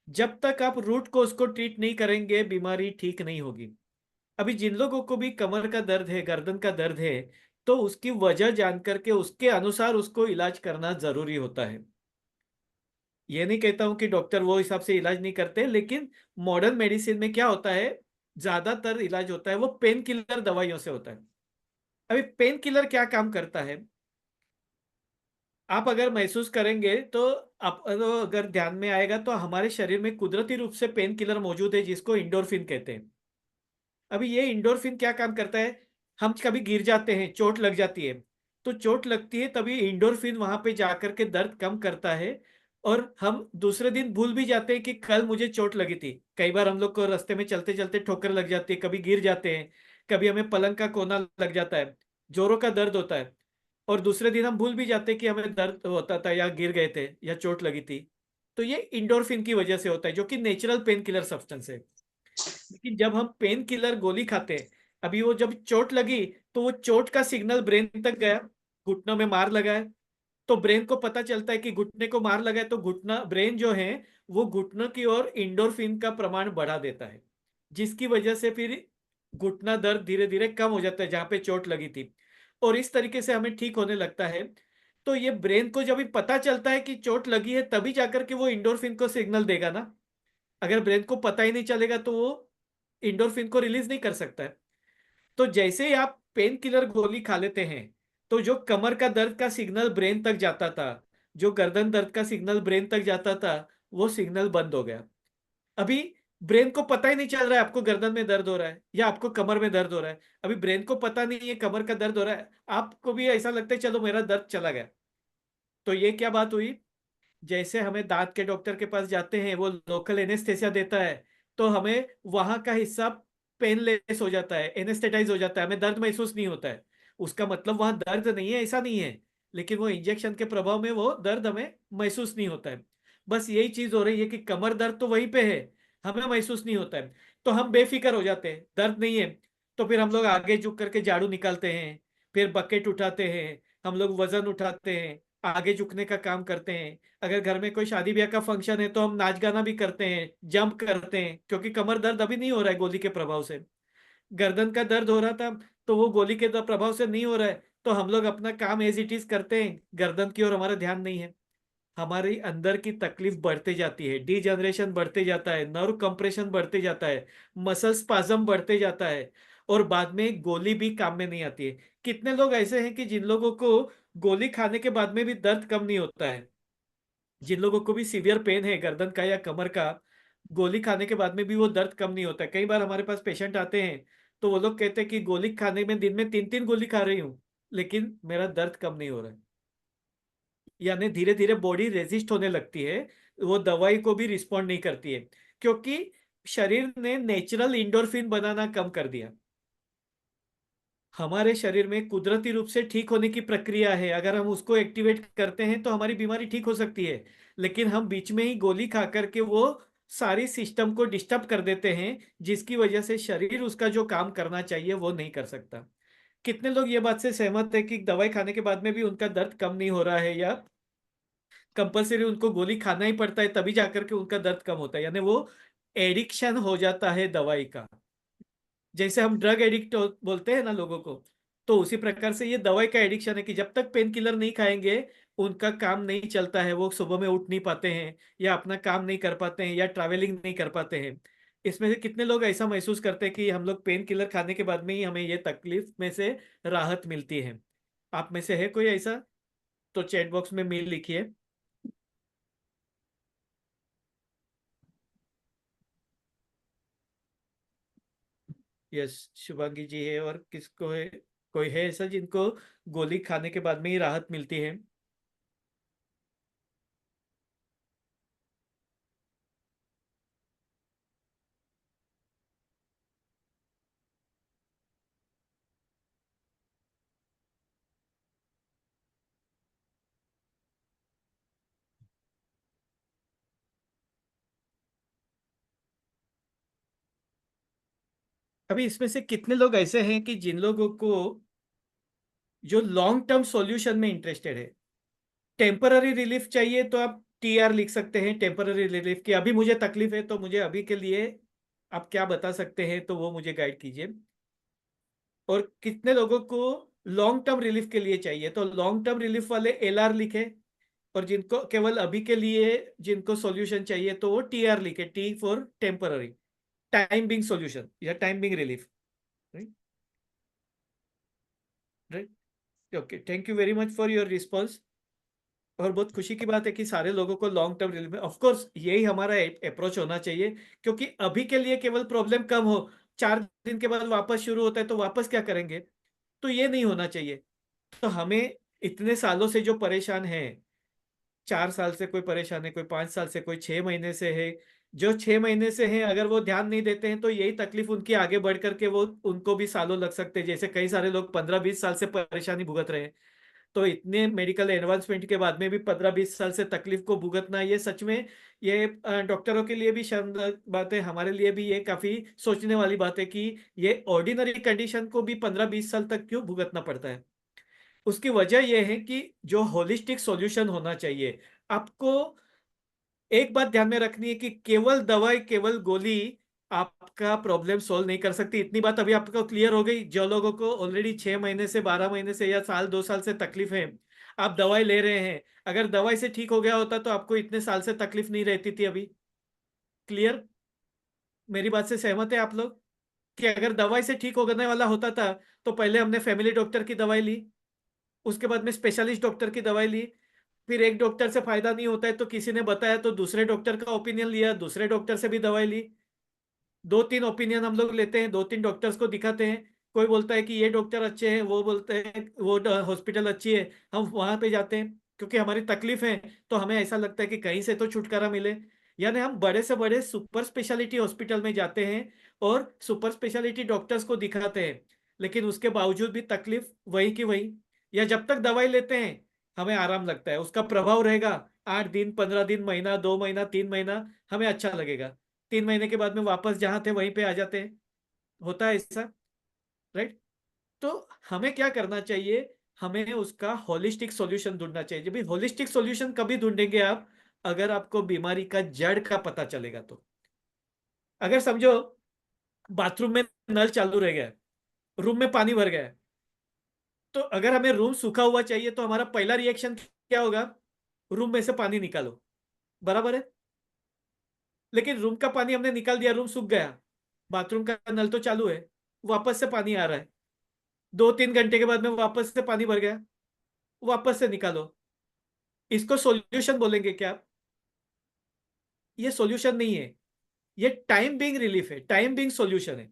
जब तक आप रूट को उसको ट्रीट नहीं करेंगे, बीमारी ठीक नहीं होगी। अभी जिन लोगों को भी कमर का दर्द है, गर्दन का दर्द है, तो उसकी वजह जान करके उसके अनुसार उसको इलाज करना जरूरी होता है। ये नहीं कहता हूं कि डॉक्टर वो हिसाब से इलाज नहीं करते, लेकिन मॉडर्न मेडिसिन में क्या होता है, ज्यादातर इलाज होता है वो पेन किलर दवाइयों से होता है। अभी पेन किलर क्या काम करता है? आप अगर महसूस करेंगे तो आप अगर ध्यान में आएगा तो हमारे शरीर में कुदरती रूप से पेन किलर मौजूद है जिसको इंडोर्फिन कहते हैं। अभी ये इंडोर्फिन क्या काम करता है? हम कभी गिर जाते हैं, चोट लग जाती है, तो चोट लगती है तभी इंडोर्फिन वहां पे जाकर के दर्द कम करता है और हम दूसरे दिन भूल भी जाते हैं कि कल मुझे चोट लगी थी। कई बार हम लोग को रास्ते में चलते चलते ठोकर लग जाती है, कभी गिर जाते हैं, कभी हमें पलंग का कोना लग जाता है, जोरों का दर्द होता है और दूसरे दिन हम भूल भी जाते हैं कि हमें दर्द होता था या गिर गए थे या चोट लगी थी। तो ये इंडोर्फिन की वजह से होता है जो कि नेचुरल पेन किलर सब्सटेंस है। लेकिन जब हम पेन किलर गोली खाते हैं, अभी वो जब चोट लगी तो वो चोट का सिग्नल ब्रेन तक गया, घुटनों में मार लगा है, तो ब्रेन को पता चलता है कि घुटने को मार लगा है, तो घुटना ब्रेन जो है वो घुटनों की ओर इंडोर्फिन का प्रमाण बढ़ा देता है, जिसकी वजह से फिर घुटना दर्द धीरे धीरे कम हो जाता है जहां पे चोट लगी थी और इस तरीके से हमें ठीक होने लगता है। तो ये ब्रेन को जब भी पता चलता है कि चोट लगी है तभी जाकर के वो इंडोर्फिन को सिग्नल देगा ना। अगर ब्रेन को पता ही नहीं चलेगा तो वो इंडोर्फिन को रिलीज नहीं कर सकता है। तो जैसे ही आप पेन किलर गोली खा लेते हैं तो जो कमर का दर्द का सिग्नल ब्रेन तक जाता था, जो गर्दन दर्द का सिग्नल ब्रेन तक जाता था, वो सिग्नल बंद हो गया। अभी ब्रेन को पता ही नहीं चल रहा है आपको गर्दन में दर्द हो रहा है या आपको कमर में दर्द हो रहा है। अभी ब्रेन को पता नहीं है कमर का दर्द हो रहा है, आपको भी ऐसा लगता है चलो मेरा दर्द चला गया। तो ये क्या बात हुई? जैसे हमें दांत के डॉक्टर के पास जाते हैं, वो लोकल एनेस्थेसिया देता है, तो हमें वहां का हिस्सा पेनलेस हो जाता है, एनेस्थेटाइज हो जाता है, हमें दर्द महसूस नहीं होता है। उसका मतलब वहां दर्द नहीं है ऐसा नहीं है, लेकिन वो इंजेक्शन के प्रभाव में वो दर्द हमें महसूस नहीं होता है। बस यही चीज हो रही है कि कमर दर्द तो वहीं पे है, हमें महसूस नहीं होता है। तो हम बेफिक्र हो जाते हैं, दर्द नहीं है, तो फिर हम लोग आगे झुक करके झाड़ू निकालते हैं, फिर बकेट उठाते हैं, हम लोग वजन उठाते हैं, आगे झुकने का काम करते हैं। अगर घर में कोई शादी ब्याह का फंक्शन है तो हम नाच गाना भी करते हैं, जंप करते हैं, क्योंकि कमर दर्द अभी नहीं हो रहा है गोली के प्रभाव से। गर्दन का दर्द हो रहा था तो वो गोली के प्रभाव से नहीं हो रहा है, तो हम लोग अपना काम एज इट इज करते हैं, गर्दन की ओर हमारा ध्यान नहीं है। हमारी अंदर की तकलीफ बढ़ते जाती है, डीजनरेशन बढ़ते जाता है, नर्व कंप्रेशन बढ़ते जाता है, मसल स्पाज्म बढ़ते जाता है और बाद में गोली भी काम में नहीं आती है। कितने लोग ऐसे हैं कि जिन लोगों को गोली खाने के बाद में भी दर्द कम नहीं होता है, जिन लोगों को भी सीवियर पेन है गर्दन का या कमर का, गोली खाने के बाद में भी वो दर्द कम नहीं होता है। कई बार हमारे पास पेशेंट आते हैं तो वो लोग कहते हैं कि गोली खाने में दिन में 3-3 गोली खा रही हूँ लेकिन मेरा दर्द कम नहीं हो रहा है। यानी धीरे धीरे बॉडी रेजिस्ट होने लगती है, वो दवाई को भी रिस्पॉन्ड नहीं करती है, क्योंकि शरीर ने नेचुरल इंडोर्फिन बनाना कम कर दिया। हमारे शरीर में कुदरती रूप से ठीक होने की प्रक्रिया है, अगर हम उसको एक्टिवेट करते हैं तो हमारी बीमारी ठीक हो सकती है। लेकिन हम बीच में ही गोली खा करके वो सारी सिस्टम को डिस्टर्ब कर देते हैं, जिसकी वजह से शरीर उसका जो काम करना चाहिए वो नहीं कर सकता। कितने लोग ये बात से सहमत है कि दवाई खाने के बाद में भी उनका दर्द कम नहीं हो रहा है या कंपलसरी उनको गोली खाना ही पड़ता है तभी जाकर के उनका दर्द कम होता है, यानी वो एडिक्शन हो जाता है दवाई का। जैसे हम ड्रग एडिक्ट बोलते हैं ना लोगों को, तो उसी प्रकार से ये दवाई का एडिक्शन है कि जब तक पेन किलर नहीं खाएंगे उनका काम नहीं चलता है, वो सुबह में उठ नहीं पाते हैं या अपना काम नहीं कर पाते हैं या ट्रैवलिंग नहीं कर पाते हैं। इसमें से कितने लोग ऐसा महसूस करते हैं कि हम लोग पेन किलर खाने के बाद में ही हमें ये तकलीफ में से राहत मिलती है? आप में से है कोई ऐसा? तो चैट बॉक्स में मेल लिखिए। यस, शुभांगी जी है, और किसको है? कोई है ऐसा जिनको गोली खाने के बाद में ही राहत मिलती है? अभी इसमें से कितने लोग ऐसे हैं कि जिन लोगों को जो लॉन्ग टर्म सॉल्यूशन में इंटरेस्टेड है? टेम्पररी रिलीफ चाहिए तो आप TR लिख सकते हैं, टेम्पररी रिलीफ की अभी मुझे तकलीफ है तो मुझे अभी के लिए आप क्या बता सकते हैं, तो वो मुझे गाइड कीजिए। और कितने लोगों को लॉन्ग टर्म रिलीफ के लिए चाहिए, तो लॉन्ग टर्म रिलीफ वाले LR लिखे। और जिनको केवल अभी के लिए जिनको सॉल्यूशन चाहिए तो वो TR लिखे, T for temporary, time being solution या time being relief. Right, right. Okay, thank you very much for your response. और बहुत खुशी की बात है कि सारे लोगों को लॉन्ग टर्म रिलीफ में, ऑफ कोर्स यही हमारा अप्रोच होना चाहिए, क्योंकि अभी के लिए केवल प्रॉब्लम कम हो, 4 दिन के बाद वापस शुरू होता है तो वापस क्या करेंगे, तो ये नहीं होना चाहिए। तो हमें इतने सालों से जो परेशान है, 4 साल से कोई परेशान है, कोई 5 साल से, कोई 6 महीने से है, जो 6 महीने से है अगर वो ध्यान नहीं देते हैं तो यही तकलीफ उनकी आगे बढ़ करके वो उनको भी सालों लग सकते हैं, जैसे कई सारे लोग 15-20 साल से परेशानी भुगत रहे हैं। तो इतने मेडिकल एडवांसमेंट के बाद में भी 15-20 साल से तकलीफ को भुगतना, ये सच में, ये डॉक्टरों के लिए भी शर्मनाक बात है, हमारे लिए भी ये काफी सोचने वाली बात है कि ये ऑर्डिनरी कंडीशन को भी 15-20 साल तक क्यों भुगतना पड़ता है। उसकी वजह यह है कि जो होलिस्टिक सॉल्यूशन होना चाहिए, आपको एक बात ध्यान में रखनी है कि केवल दवाई, केवल गोली आपका प्रॉब्लम सॉल्व नहीं कर सकती। इतनी बात अभी आपको क्लियर हो गई। जो लोगों को ऑलरेडी 6 महीने से, 12 महीने से या साल, 2 साल से तकलीफ है, आप दवाई ले रहे हैं, अगर दवाई से ठीक हो गया होता तो आपको इतने साल से तकलीफ नहीं रहती थी अभी। क्लियर? मेरी बात से सहमत है आप लोग? कि अगर दवाई से ठीक होने वाला होता था तो पहले हमने फैमिली डॉक्टर की दवाई ली, उसके बाद में स्पेशलिस्ट डॉक्टर की दवाई ली, फिर एक डॉक्टर से फायदा नहीं होता है तो किसी ने बताया तो दूसरे डॉक्टर का ओपिनियन लिया, दूसरे डॉक्टर से भी दवाई ली। 2-3 ओपिनियन हम लोग लेते हैं, 2-3 डॉक्टर्स को दिखाते हैं। कोई बोलता है कि ये डॉक्टर अच्छे हैं, वो बोलते हैं वो हॉस्पिटल अच्छी है, हम वहां पे जाते हैं क्योंकि हमारी तकलीफ है, तो हमें ऐसा लगता है कि कहीं से तो छुटकारा मिले। यानी हम बड़े से बड़े सुपर स्पेशलिटी हॉस्पिटल में जाते हैं और सुपर स्पेशलिटी डॉक्टर्स को दिखाते हैं, लेकिन उसके बावजूद भी तकलीफ वही की वही। या जब तक दवाई लेते हैं हमें आराम लगता है, उसका प्रभाव रहेगा 8 दिन, 15 दिन, महीना, 2 महीना, 3 महीना, हमें अच्छा लगेगा। 3 महीने के बाद में वापस जहां थे वहीं पे आ जाते हैं। होता है ऐसा, राइट? तो हमें क्या करना चाहिए, हमें उसका होलिस्टिक सॉल्यूशन ढूंढना चाहिए। जब भी होलिस्टिक सॉल्यूशन कभी ढूंढेंगे आप, अगर आपको बीमारी का जड़ का पता चलेगा तो। अगर समझो बाथरूम में नल चालू रह गया है, रूम में पानी भर गया है, तो अगर हमें रूम सूखा हुआ चाहिए तो हमारा पहला रिएक्शन क्या होगा, रूम में से पानी निकालो, बराबर है? लेकिन रूम का पानी हमने निकाल दिया, रूम सूख गया, बाथरूम का नल तो चालू है, वापस से पानी आ रहा है, 2-3 घंटे के बाद में वापस से पानी भर गया, वापस से निकालो। इसको सॉल्यूशन बोलेंगे क्या आप? ये सॉल्यूशन नहीं है, ये टाइम बिंग रिलीफ है, टाइम बिंग सॉल्यूशन है।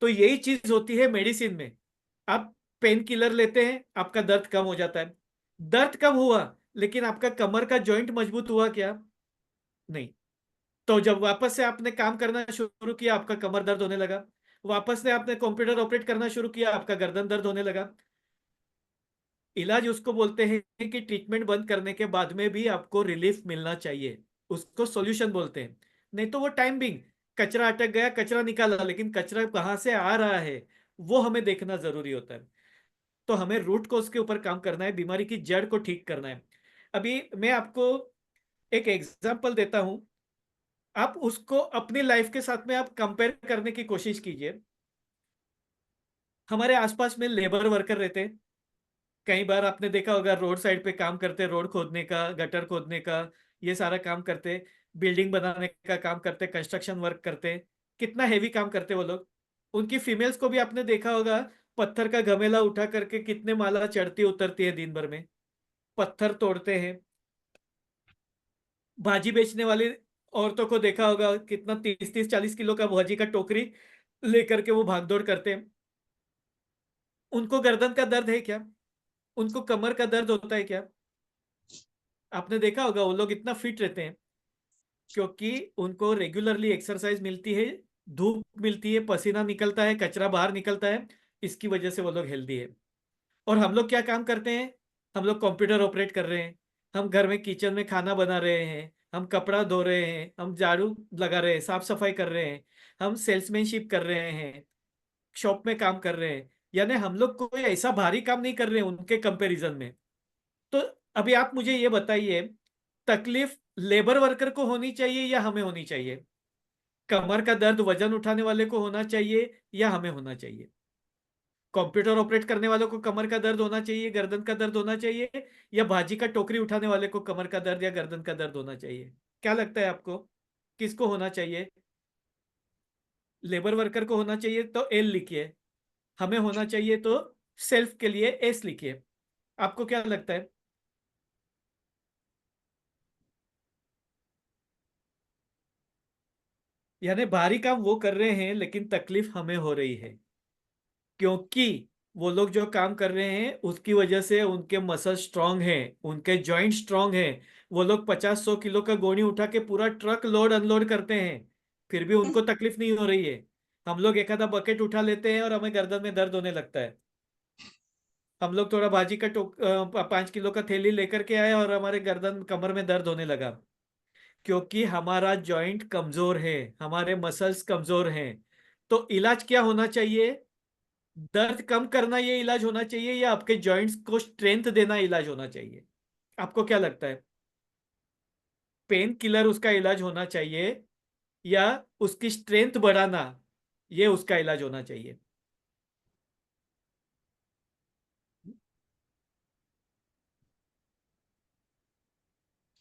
तो यही चीज होती है मेडिसिन में। आप पेन किलर लेते हैं, आपका दर्द कम हो जाता है, दर्द कम हुआ, लेकिन आपका कमर का जॉइंट मजबूत हुआ क्या? नहीं। तो जब वापस से आपने काम करना शुरू किया, आपका कमर दर्द होने लगा, वापस से आपने कंप्यूटर ऑपरेट करना शुरू किया, आपका गर्दन दर्द होने लगा। इलाज उसको बोलते हैं कि ट्रीटमेंट बंद करने के बाद में भी आपको रिलीफ मिलना चाहिए, उसको सॉल्यूशन बोलते हैं। नहीं तो वो टाइम बिंग, कचरा अटक गया, कचरा निकाला, लेकिन कचरा कहाँ से आ रहा है वो हमें देखना जरूरी होता है। तो हमें रूट कोज के ऊपर काम करना है, बीमारी की जड़ को ठीक करना है। अभी मैं आपको एक एग्जांपल देता हूं, आप उसको अपनी लाइफ के साथ में आप कंपेयर करने की कोशिश कीजिए। हमारे आसपास में लेबर वर्कर रहते हैं, कई बार आपने देखा होगा रोड साइड पे काम करते, रोड खोदने का, गटर खोदने का, ये सारा काम करते, बिल्डिंग बनाने का काम करते, कंस्ट्रक्शन वर्क करते, कितना हेवी काम करते वो लोग। उनकी फीमेल्स को भी आपने देखा होगा, पत्थर का घमेला उठा करके कितने माला चढ़ती उतरती है दिन भर में, पत्थर तोड़ते हैं। भाजी बेचने वाली औरतों को देखा होगा, कितना 30-30, 40 किलो का भाजी का टोकरी लेकर के वो भागदौड़ करते हैं। उनको गर्दन का दर्द है क्या? उनको कमर का दर्द होता है क्या? आपने देखा होगा, वो लोग इतना फिट रहते हैं क्योंकि उनको रेगुलरली एक्सरसाइज मिलती है, धूप मिलती है, पसीना निकलता है, कचरा बाहर निकलता है, इसकी वजह से वो लोग हेल्दी है। और हम लोग क्या काम करते हैं, हम लोग कंप्यूटर ऑपरेट कर रहे हैं, हम घर में किचन में खाना बना रहे हैं, हम कपड़ा धो रहे हैं, हम झाड़ू लगा रहे हैं, साफ सफाई कर रहे हैं, हम सेल्समैनशिप कर रहे हैं, शॉप में काम कर रहे हैं। यानी हम लोग कोई ऐसा भारी काम नहीं कर रहे हैं उनके कंपैरिजन में। तो अभी आप मुझे ये बताइए, तकलीफ लेबर वर्कर को होनी चाहिए या हमें होनी चाहिए? कमर का दर्द वजन उठाने वाले को होना चाहिए या हमें होना चाहिए? कंप्यूटर ऑपरेट करने वालों को कमर का दर्द होना चाहिए, गर्दन का दर्द होना चाहिए, या भाजी का टोकरी उठाने वाले को कमर का दर्द या गर्दन का दर्द होना चाहिए? क्या लगता है आपको, किसको होना चाहिए? लेबर वर्कर को होना चाहिए तो एल लिखिए, हमें होना चाहिए तो सेल्फ के लिए एस लिखिए। आपको क्या लगता है? यानी भारी काम वो कर रहे हैं लेकिन तकलीफ हमें हो रही है, क्योंकि वो लोग जो काम कर रहे हैं उसकी वजह से उनके मसल स्ट्रांग हैं, उनके जॉइंट स्ट्रांग हैं। वो लोग 50-100 किलो का गोनी उठा के पूरा ट्रक लोड अनलोड करते हैं, फिर भी उनको तकलीफ नहीं हो रही है। हम लोग एक आधा बकेट उठा लेते हैं और हमें गर्दन में दर्द होने लगता है। हम लोग थोड़ा भाजी का 5 किलो का थैली लेकर के आए और हमारे गर्दन कमर में दर्द होने लगा, क्योंकि हमारा जॉइंट कमजोर है, हमारे मसल्स कमजोर हैं। तो इलाज क्या होना चाहिए? दर्द कम करना ये इलाज होना चाहिए, या आपके जॉइंट्स को स्ट्रेंथ देना इलाज होना चाहिए? आपको क्या लगता है? पेन किलर उसका इलाज होना चाहिए, या उसकी स्ट्रेंथ बढ़ाना ये उसका इलाज होना चाहिए?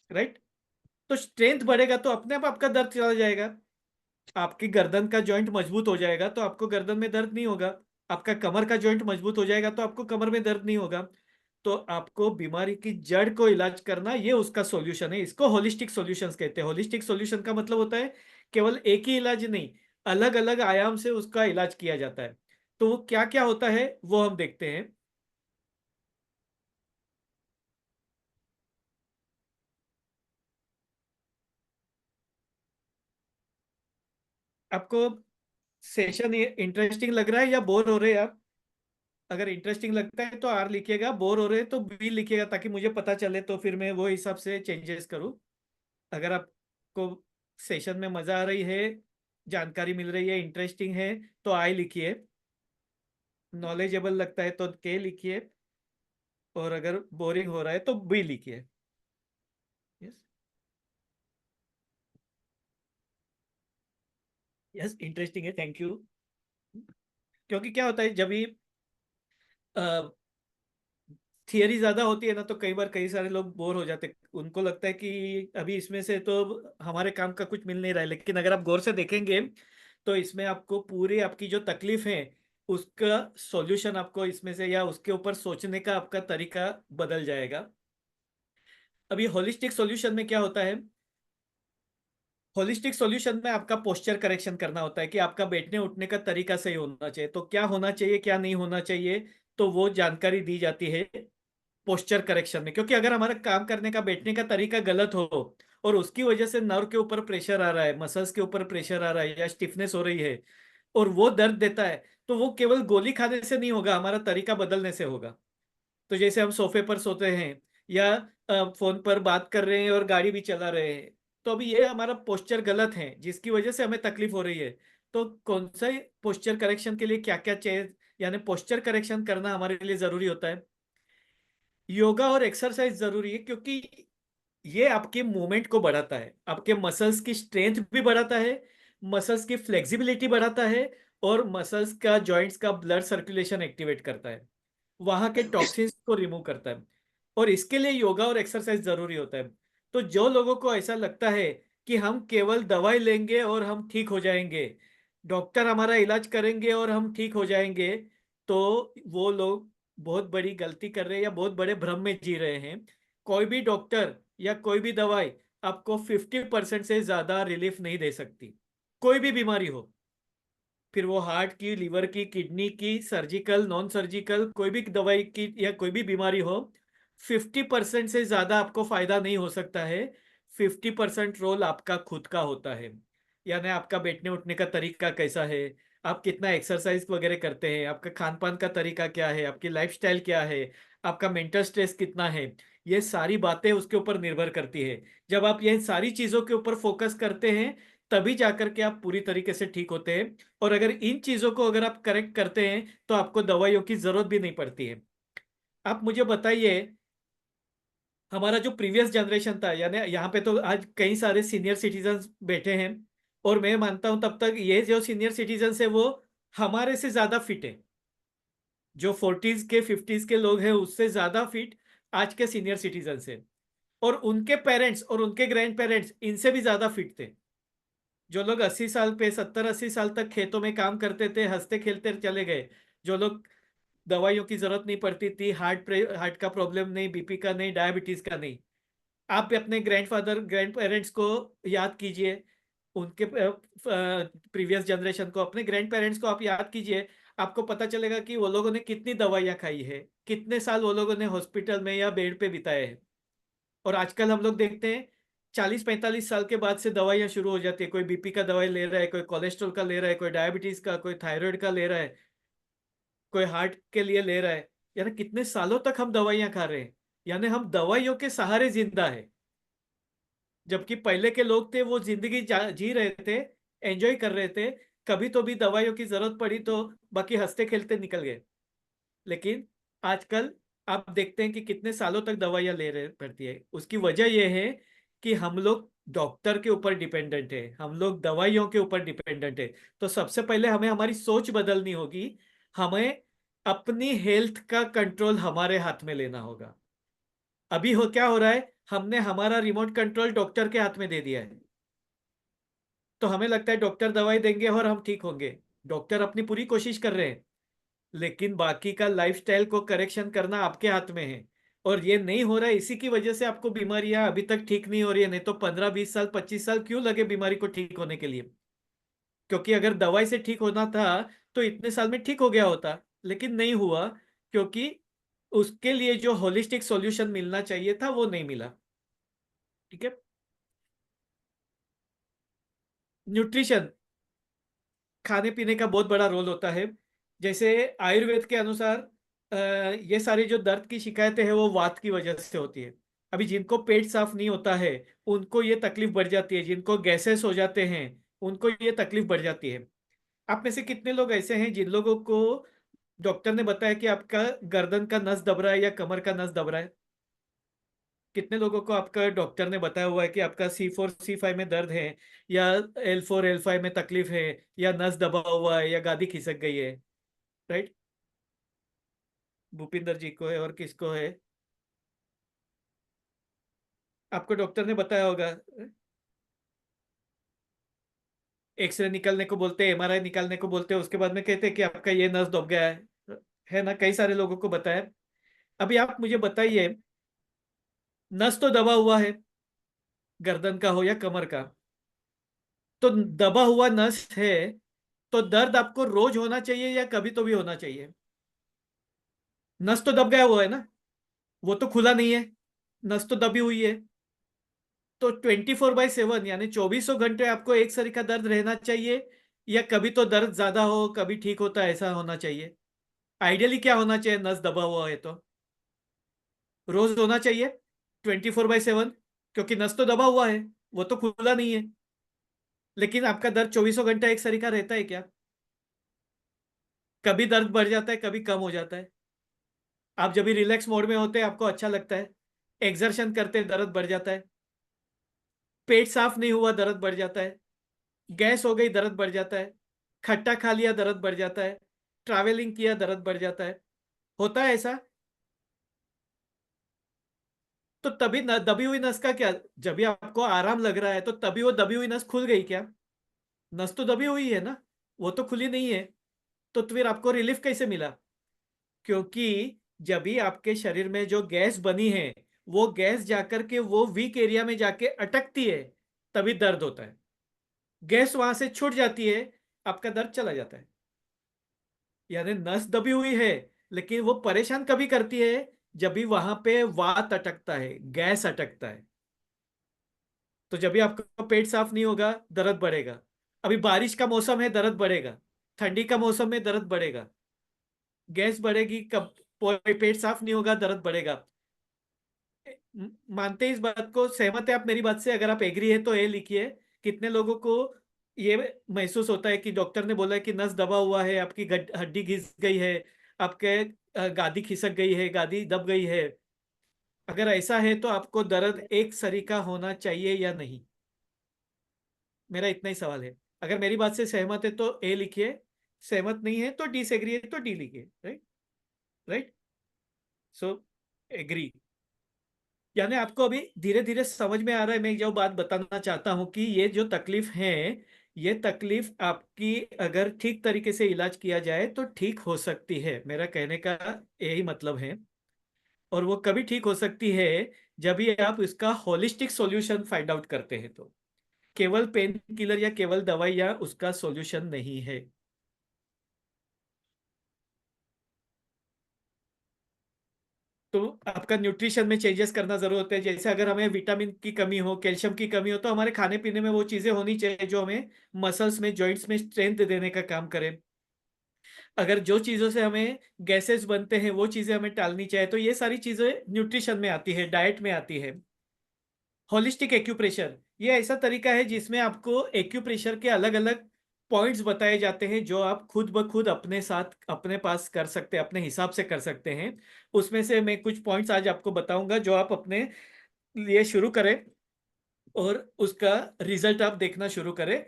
राइट। तो स्ट्रेंथ बढ़ेगा तो अपने आप आपका दर्द चला जाएगा। आपकी गर्दन का जॉइंट मजबूत हो जाएगा तो आपको गर्दन में दर्द नहीं होगा। आपका कमर का जॉइंट मजबूत हो जाएगा तो आपको कमर में दर्द नहीं होगा। तो आपको बीमारी की जड़ को इलाज करना ये उसका सॉल्यूशन है। इसको होलिस्टिक सॉल्यूशंस कहते हैं। होलिस्टिक सॉल्यूशन का मतलब होता है केवल एक ही इलाज नहीं, अलग अलग आयाम से उसका इलाज किया जाता है। तो वो क्या क्या होता है वो हम देखते हैं। आपको सेशन इंटरेस्टिंग लग रहा है या बोर हो रहे हैं आप? अगर इंटरेस्टिंग लगता है तो आर लिखिएगा, बोर हो रहे हैं तो बी लिखिएगा, ताकि मुझे पता चले तो फिर मैं वो हिसाब से चेंजेस करूँ। अगर आपको सेशन में मजा आ रही है, जानकारी मिल रही है, इंटरेस्टिंग है, तो आई लिखिए। नॉलेजेबल लगता है तो के लिखिए। और अगर बोरिंग हो रहा है तो बी लिखिए। यस। यस, इंटरेस्टिंग है, थैंक यू। क्योंकि क्या होता है जब भी थियरी ज्यादा होती है ना, तो कई बार कई सारे लोग बोर हो जाते हैं। उनको लगता है कि अभी इसमें से तो हमारे काम का कुछ मिल नहीं रहा है, लेकिन अगर आप गौर से देखेंगे तो इसमें आपको पूरी आपकी जो तकलीफ है उसका सॉल्यूशन आपको इसमें से, या उसके ऊपर सोचने का आपका तरीका बदल जाएगा। अभी होलिस्टिक सॉल्यूशन में क्या होता है? होलिस्टिक सॉल्यूशन में आपका पोस्चर करेक्शन करना होता है कि आपका बैठने उठने का तरीका सही होना चाहिए। तो क्या होना चाहिए क्या नहीं होना चाहिए, तो वो जानकारी दी जाती है पोस्चर करेक्शन में। क्योंकि अगर हमारा काम करने का बैठने का तरीका गलत हो और उसकी वजह से नर्व के ऊपर प्रेशर आ रहा है, मसल्स के ऊपर प्रेशर आ रहा है, या स्टिफनेस हो रही है और वो दर्द देता है, तो वो केवल गोली खाने से नहीं होगा, हमारा तरीका बदलने से होगा। तो जैसे हम सोफे पर सोते हैं, या फोन पर बात कर रहे हैं और गाड़ी भी चला रहे हैं, तो अभी ये हमारा पोस्चर गलत है जिसकी वजह से हमें तकलीफ हो रही है। तो कौन सा पोस्चर करेक्शन के लिए क्या क्या चेंज, यानी पोस्चर करेक्शन करना हमारे लिए जरूरी होता है। योगा और एक्सरसाइज जरूरी है, क्योंकि ये आपके मूवमेंट को बढ़ाता है, आपके मसल्स की स्ट्रेंथ भी बढ़ाता है, मसल्स की फ्लेक्सिबिलिटी बढ़ाता है, और मसल्स का जॉइंट्स का ब्लड सर्कुलेशन एक्टिवेट करता है, वहां के टॉक्सिन्स को रिमूव करता है। और इसके लिए योगा और एक्सरसाइज जरूरी होता है। तो जो लोगों को ऐसा लगता है कि हम केवल दवाई लेंगे और हम ठीक हो जाएंगे, डॉक्टर हमारा इलाज करेंगे और हम ठीक हो जाएंगे, तो वो लोग बहुत बड़ी गलती कर रहे हैं या बहुत बड़े भ्रम में जी रहे हैं। कोई भी डॉक्टर या कोई भी दवाई आपको 50% से ज्यादा रिलीफ नहीं दे सकती, कोई भी बीमारी हो। फिर वो हार्ट की, लिवर की, किडनी की, सर्जिकल, नॉन सर्जिकल, कोई भी दवाई की या कोई भी बीमारी हो, 50% से ज्यादा आपको फायदा नहीं हो सकता है। 50% रोल आपका खुद का होता है। यानी आपका बैठने उठने का तरीका कैसा है, आप कितना एक्सरसाइज वगैरह करते हैं, आपका खान पान का तरीका क्या है, आपकी लाइफस्टाइल क्या है, आपका मेंटल स्ट्रेस कितना है, ये सारी बातें उसके ऊपर निर्भर करती है। जब आप ये सारी चीजों के ऊपर फोकस करते हैं तभी जाकर के आप पूरी तरीके से ठीक होते हैं। और अगर इन चीजों को अगर आप करेक्ट करते हैं तो आपको दवाइयों की जरूरत भी नहीं पड़ती है। आप मुझे बताइए, हमारा जो प्रीवियस जनरेशन था, यानी यहाँ पे तो आज कई सारे सीनियर सिटीजन बैठे हैं, और मैं मानता हूं तब तक ये जो सीनियर सिटीजन है वो हमारे से ज्यादा फिट है। जो 40s के 50s के लोग हैं उससे ज्यादा फिट आज के सीनियर सिटीजन है। और उनके पेरेंट्स और उनके ग्रैंड पेरेंट्स इनसे भी ज्यादा फिट थे। जो लोग 80 साल पे, 70-80 साल तक खेतों में काम करते थे, हंसते खेलते चले गए। जो लोग दवाइयों की जरूरत नहीं पड़ती थी, हार्ट का प्रॉब्लम नहीं, बीपी का नहीं, डायबिटीज का नहीं। आप भी अपने ग्रैंडफादर ग्रैंड पेरेंट्स को याद कीजिए। उनके प्रीवियस जनरेशन को, अपने ग्रैंड पेरेंट्स को आप याद कीजिए। आपको पता चलेगा कि वो लोगों ने कितनी दवाइयाँ खाई है, कितने साल वो लोगों ने हॉस्पिटल में या बेड पे बिताए हैं। और आजकल हम लोग देखते हैं 40-45 साल के बाद से दवाइयाँ शुरू हो जाती है। कोई बीपी का दवाई ले रहा है, कोई कोलेस्ट्रॉल का ले रहा है, कोई डायबिटीज का, कोई थायराइड का ले रहा है, कोई हार्ट के लिए ले रहा है। यानी कितने सालों तक हम दवाइयाँ खा रहे हैं, यानी हम दवाइयों के सहारे जिंदा है। जबकि पहले के लोग थे, वो जिंदगी जी रहे थे, एंजॉय कर रहे थे। कभी तो भी दवाइयों की जरूरत पड़ी तो बाकी हंसते खेलते निकल गए। लेकिन आजकल आप देखते हैं कि कितने सालों तक दवाइयां ले रहे पड़ती है। उसकी वजह यह है कि हम लोग डॉक्टर के ऊपर डिपेंडेंट है, हम लोग दवाइयों के ऊपर डिपेंडेंट है। तो सबसे पहले हमें हमारी सोच बदलनी होगी। हमें अपनी हेल्थ का कंट्रोल हमारे हाथ में लेना होगा। अभी हो क्या हो रहा है, हमने हमारा रिमोट कंट्रोल डॉक्टर के हाथ में दे दिया है। तो हमें लगता है डॉक्टर दवाई देंगे और हम ठीक होंगे। डॉक्टर अपनी पूरी कोशिश कर रहे हैं, लेकिन बाकी का लाइफस्टाइल को करेक्शन करना आपके हाथ में है। और ये नहीं हो रहा है, इसी की वजह से आपको बीमारियां अभी तक ठीक नहीं हो रही है। नहीं तो 15-20 साल 25 साल क्यों लगे बीमारी को ठीक होने के लिए? क्योंकि अगर दवाई से ठीक होना था तो इतने साल में ठीक हो गया होता, लेकिन नहीं हुआ। क्योंकि उसके लिए जो होलिस्टिक सॉल्यूशन मिलना चाहिए था वो नहीं मिला। ठीक है। न्यूट्रिशन, खाने पीने का बहुत बड़ा रोल होता है। जैसे आयुर्वेद के अनुसार ये सारी जो दर्द की शिकायतें हैं वो वात की वजह से होती है। अभी जिनको पेट साफ नहीं होता है उनको ये तकलीफ बढ़ जाती है, जिनको गैसेस हो जाते हैं उनको ये तकलीफ बढ़ जाती है। आप में से कितने लोग ऐसे हैं जिन लोगों को डॉक्टर ने बताया कि आपका गर्दन का नस दब रहा है या कमर का नस दब रहा है? कितने लोगों को आपका डॉक्टर ने बताया हुआ है कि आपका C4 C5 में दर्द है, या L4 L5 में तकलीफ है, या नस दबा हुआ है, या गादी खिसक गई है? राइट। भूपिंदर जी को है, और किसको है? आपको डॉक्टर ने बताया होगा। एक्सरे निकालने को बोलते हैं, MRI निकालने को बोलते हैं, उसके बाद में कहते हैं कि आपका ये नस दब गया है ना? कई सारे लोगों को बताया। अभी आप मुझे बताइए, नस तो दबा हुआ है, गर्दन का हो या कमर का, तो दबा हुआ नस है, तो दर्द आपको रोज होना चाहिए या कभी तो भी होना चाहिए? नस तो दब गया हुआ है ना, वो तो खुला नहीं है, नस तो दबी हुई है। तो 24/7 यानी 2400 घंटे आपको एक सरी का दर्द रहना चाहिए, या कभी तो दर्द ज्यादा हो कभी ठीक होता है, ऐसा होना चाहिए? आइडियली क्या होना चाहिए, नस दबा हुआ है तो रोज होना चाहिए 24/7, क्योंकि नस तो दबा हुआ है, वो तो खुला नहीं है। लेकिन आपका दर्द 2400 घंटा एक सरी का रहता है क्या? कभी दर्द बढ़ जाता है, कभी कम हो जाता है। आप जब भी रिलैक्स मोड में होते हैं आपको अच्छा लगता है, एक्सर्शन करते हैं दर्द बढ़ जाता है, पेट साफ नहीं हुआ दर्द बढ़ जाता है, गैस हो गई दर्द बढ़ जाता है, खट्टा खा लिया दर्द बढ़ जाता है, ट्रैवलिंग किया दर्द बढ़ जाता है। होता है ऐसा? तो तभी दबी हुई नस का क्या? जब भी आपको आराम लग रहा है तो तभी वो दबी हुई नस खुल गई क्या? नस तो दबी हुई है ना, वो तो खुली नहीं है। तो फिर आपको रिलीफ कैसे मिला? क्योंकि जब भी आपके शरीर में जो गैस बनी है वो गैस जाकर के वो वीक एरिया में जाके अटकती है, तभी दर्द होता है। गैस वहां से छूट जाती है, आपका दर्द चला जाता है। यानी नस दबी हुई है, लेकिन वो परेशान कभी करती है जब भी वहां पे वात अटकता है, गैस अटकता है। तो जब भी आपका पेट साफ नहीं होगा दर्द बढ़ेगा। अभी बारिश का मौसम है, दर्द बढ़ेगा। ठंडी का मौसम में दर्द बढ़ेगा, गैस बढ़ेगी। कब पेट साफ नहीं होगा दर्द बढ़ेगा। मानते हैं इस बात को? सहमत है आप मेरी बात से? अगर आप एग्री है तो ये लिखिए। कितने लोगों को ये महसूस होता है कि डॉक्टर ने बोला है कि नस दबा हुआ है, आपकी हड्डी घिस गई है, आपके गादी खिसक गई है, गादी दब गई है? अगर ऐसा है तो आपको दर्द एक सरीका होना चाहिए या नहीं? मेरा इतना ही सवाल है। अगर मेरी बात से सहमत है तो ए लिखिए, सहमत नहीं है तो डिसएग्री है तो डी लिखिए। राइट। राइट। सो एग्री। यानी आपको अभी धीरे धीरे समझ में आ रहा है। मैं जो बात बताना चाहता हूं कि ये जो तकलीफ है, ये तकलीफ आपकी अगर ठीक तरीके से इलाज किया जाए तो ठीक हो सकती है, मेरा कहने का यही मतलब है। और वो कभी ठीक हो सकती है जब भी आप इसका होलिस्टिक सॉल्यूशन फाइंड आउट करते हैं। तो केवल पेन किलर या केवल दवाई या उसका सॉल्यूशन नहीं है। तो आपका न्यूट्रिशन में चेंजेस करना जरूर होता है। जैसे अगर हमें विटामिन की कमी हो, कैल्शियम की कमी हो, तो हमारे खाने पीने में वो चीजें होनी चाहिए जो हमें मसल्स में, जॉइंट्स में स्ट्रेंथ देने का काम करे। अगर जो चीजों से हमें गैसेस बनते हैं वो चीजें हमें टालनी चाहिए, तो ये सारी चीजें न्यूट्रिशन में आती है, डाइट में आती है। होलिस्टिक एक्यूप्रेशर ये ऐसा तरीका है जिसमें आपको एक्यूप्रेशर के अलग अलग पॉइंट्स बताए जाते हैं, जो आप खुद ब खुद अपने साथ अपने पास कर सकते हैं, अपने हिसाब से कर सकते हैं। उसमें से मैं कुछ पॉइंट्स आज आपको बताऊंगा जो आप अपने लिए शुरू करें और उसका रिजल्ट आप देखना शुरू करें।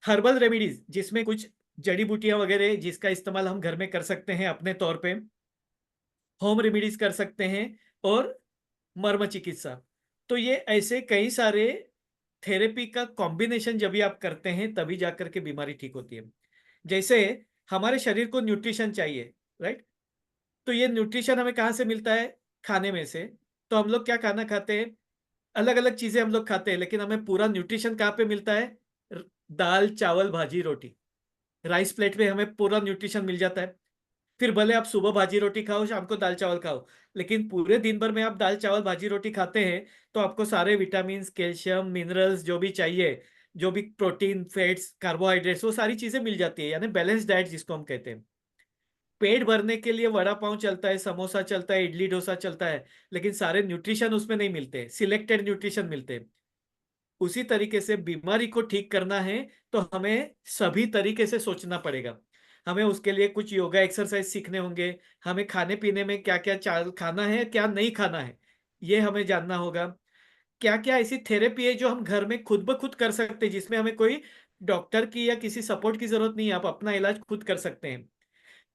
हर्बल रेमेडीज, जिसमें कुछ जड़ी बूटियां वगैरह जिसका इस्तेमाल हम घर में कर सकते हैं अपने तौर पे, होम रेमेडीज कर सकते हैं, और मर्म चिकित्सा। तो ये ऐसे कई सारे थेरेपी का कॉम्बिनेशन जब भी आप करते हैं तभी जाकर के बीमारी ठीक होती है। जैसे हमारे शरीर को न्यूट्रिशन चाहिए, राइट? तो ये न्यूट्रिशन हमें कहाँ से मिलता है? खाने में से। तो हम लोग क्या खाना खाते हैं? अलग अलग चीजें हम लोग खाते हैं, लेकिन हमें पूरा न्यूट्रिशन कहाँ पे मिलता है? दाल चावल भाजी रोटी, राइस प्लेट में हमें पूरा न्यूट्रिशन मिल जाता है। फिर भले आप सुबह भाजी रोटी खाओ, शाम को दाल चावल खाओ, लेकिन पूरे दिन भर में आप दाल चावल भाजी रोटी खाते हैं तो आपको सारे विटामिन, कैल्शियम, मिनरल्स जो भी चाहिए, जो भी प्रोटीन, फैट्स, कार्बोहाइड्रेट्स, वो सारी चीजें मिल जाती है, यानी बैलेंस डाइट जिसको हम कहते हैं। पेट भरने के लिए वड़ा पाव चलता है, समोसा चलता है, इडली डोसा चलता है, लेकिन सारे न्यूट्रिशन उसमें नहीं मिलते, सिलेक्टेड न्यूट्रिशन मिलते हैं। उसी तरीके से बीमारी को ठीक करना है तो हमें सभी तरीके से सोचना पड़ेगा। हमें उसके लिए कुछ योगा एक्सरसाइज सीखने होंगे, हमें खाने पीने में क्या क्या चाल खाना है, क्या नहीं खाना है, ये हमें जानना होगा। क्या क्या ऐसी थेरेपी है जो हम घर में खुद ब खुद कर सकते हैं, जिसमें हमें कोई डॉक्टर की या किसी सपोर्ट की जरूरत नहीं है, आप अपना इलाज खुद कर सकते हैं।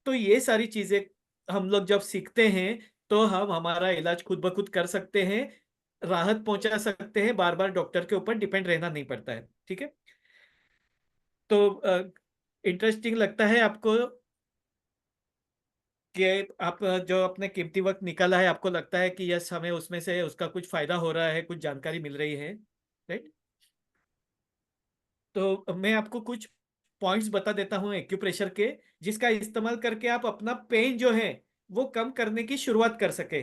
तो ये सारी चीजें हम लोग जब सीखते हैं तो हम हमारा इलाज खुद ब खुद कर सकते हैं, राहत पहुंचा सकते हैं, बार बार डॉक्टर के ऊपर डिपेंड रहना नहीं पड़ता है। ठीक है? तो इंटरेस्टिंग लगता है आपको कि आप जो अपने कीमती वक्त निकाला है, आपको लगता है कि यस, हमें उसमें से उसका कुछ फायदा हो रहा है, कुछ जानकारी मिल रही है, राइट? तो मैं आपको कुछ पॉइंट्स बता देता हूँ एक्यूप्रेशर के, जिसका इस्तेमाल करके आप अपना पेन जो है वो कम करने की शुरुआत कर सके।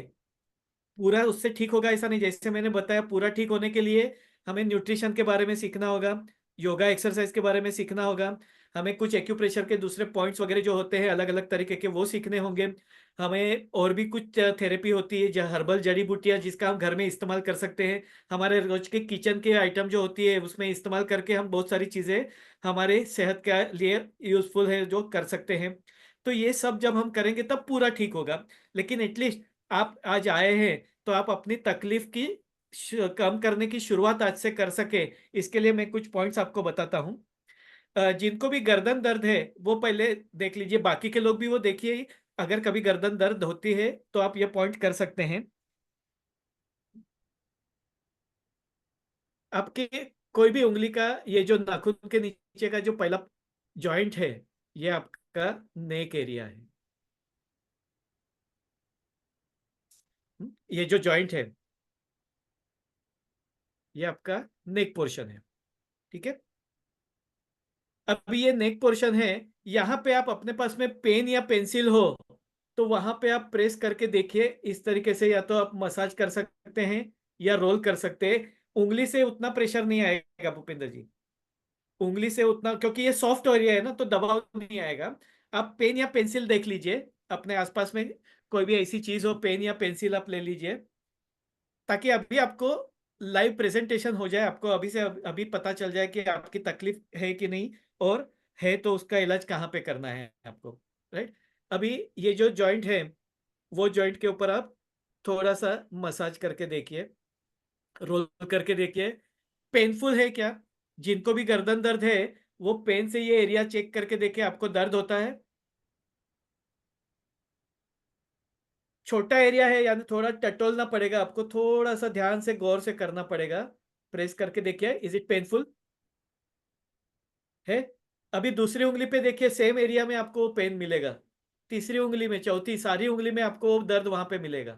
पूरा उससे ठीक होगा ऐसा नहीं, जैसे मैंने बताया, पूरा ठीक होने के लिए हमें न्यूट्रिशन के बारे में सीखना होगा, योगा एक्सरसाइज के बारे में सीखना होगा, हमें कुछ एक्यूप्रेशर के दूसरे पॉइंट्स वगैरह जो होते हैं अलग अलग तरीके के वो सीखने होंगे। हमें और भी कुछ थेरेपी होती है जो हर्बल जड़ी बूटियां, जिसका हम घर में इस्तेमाल कर सकते हैं, हमारे रोज के किचन के आइटम जो होती है उसमें इस्तेमाल करके हम बहुत सारी चीजें हमारे सेहत के लिए यूजफुल है जो कर सकते हैं। तो ये सब जब हम करेंगे तब पूरा ठीक होगा। लेकिन एटलीस्ट आप आज आए हैं तो आप अपनी तकलीफ की कम करने की शुरुआत आज से कर सके, इसके लिए मैं कुछ पॉइंट्स आपको बताता हूँ। जिनको भी गर्दन दर्द है वो पहले देख लीजिए, बाकी के लोग भी वो देखिए। अगर कभी गर्दन दर्द होती है तो आप ये पॉइंट कर सकते हैं। आपके कोई भी उंगली का ये जो नाखून के नीचे का जो पहला जॉइंट है, ये आपका नेक एरिया है। ये जो जॉइंट है ये आपका नेक पोर्शन है। ठीक है? अब ये नेक पोर्शन है, यहाँ पे आप अपने पास में पेन या पेंसिल हो तो वहां पे आप प्रेस करके देखिए इस तरीके से, या तो आप मसाज कर सकते हैं या रोल कर सकते हैं। उंगली से उतना प्रेशर नहीं आएगा भूपेंद्र जी, उंगली से उतना, क्योंकि ये सॉफ्ट एरिया है ना, तो दबाव नहीं आएगा। आप पेन या पेंसिल देख लीजिए अपने आसपास में, कोई भी ऐसी चीज हो, पेन या पेंसिल आप ले लीजिए, ताकि अभी आपको लाइव प्रेजेंटेशन हो जाए, आपको अभी से अभी पता चल जाए कि आपकी तकलीफ है कि नहीं, और है तो उसका इलाज कहाँ पे करना है आपको, राइट? अभी ये जो जॉइंट है वो जॉइंट के ऊपर आप थोड़ा सा मसाज करके देखिए, रोल करके देखिए, पेनफुल है क्या? जिनको भी गर्दन दर्द है वो पेन से ये एरिया चेक करके देखिए आपको दर्द होता है? छोटा एरिया है, यानी थोड़ा टटोलना पड़ेगा आपको, थोड़ा सा ध्यान से गौर से करना पड़ेगा। प्रेस करके देखिए, इज इट पेनफुल है? अभी दूसरी उंगली पे देखिए, सेम एरिया में आपको पेन मिलेगा, तीसरी उंगली में, चौथी, सारी उंगली में आपको दर्द वहां पे मिलेगा।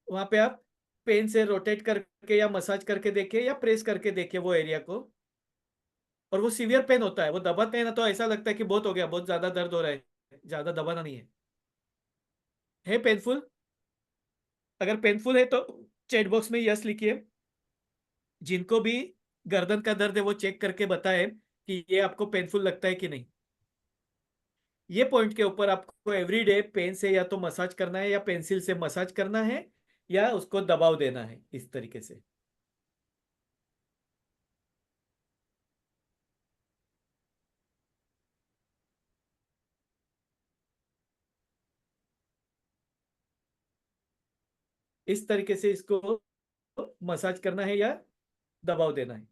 वहां पे आप पेन से रोटेट करके या मसाज करके देखिए या प्रेस करके देखिए वो एरिया को। और वो सीवियर पेन होता है, वो दबाते हैं ना तो ऐसा लगता है कि बहुत हो गया, बहुत ज्यादा दर्द हो रहा है, ज्यादा दबाना नहीं है पेनफुल। अगर पेनफुल है तो चैट बॉक्स में यस लिखिए। जिनको भी गर्दन का दर्द है वो चेक करके बताएं कि ये आपको पेनफुल लगता है कि नहीं। ये पॉइंट के ऊपर आपको एवरीडे पेन से या तो मसाज करना है या पेंसिल से मसाज करना है या उसको दबाव देना है इस तरीके से। इस तरीके से इसको मसाज करना है या दबाव देना है।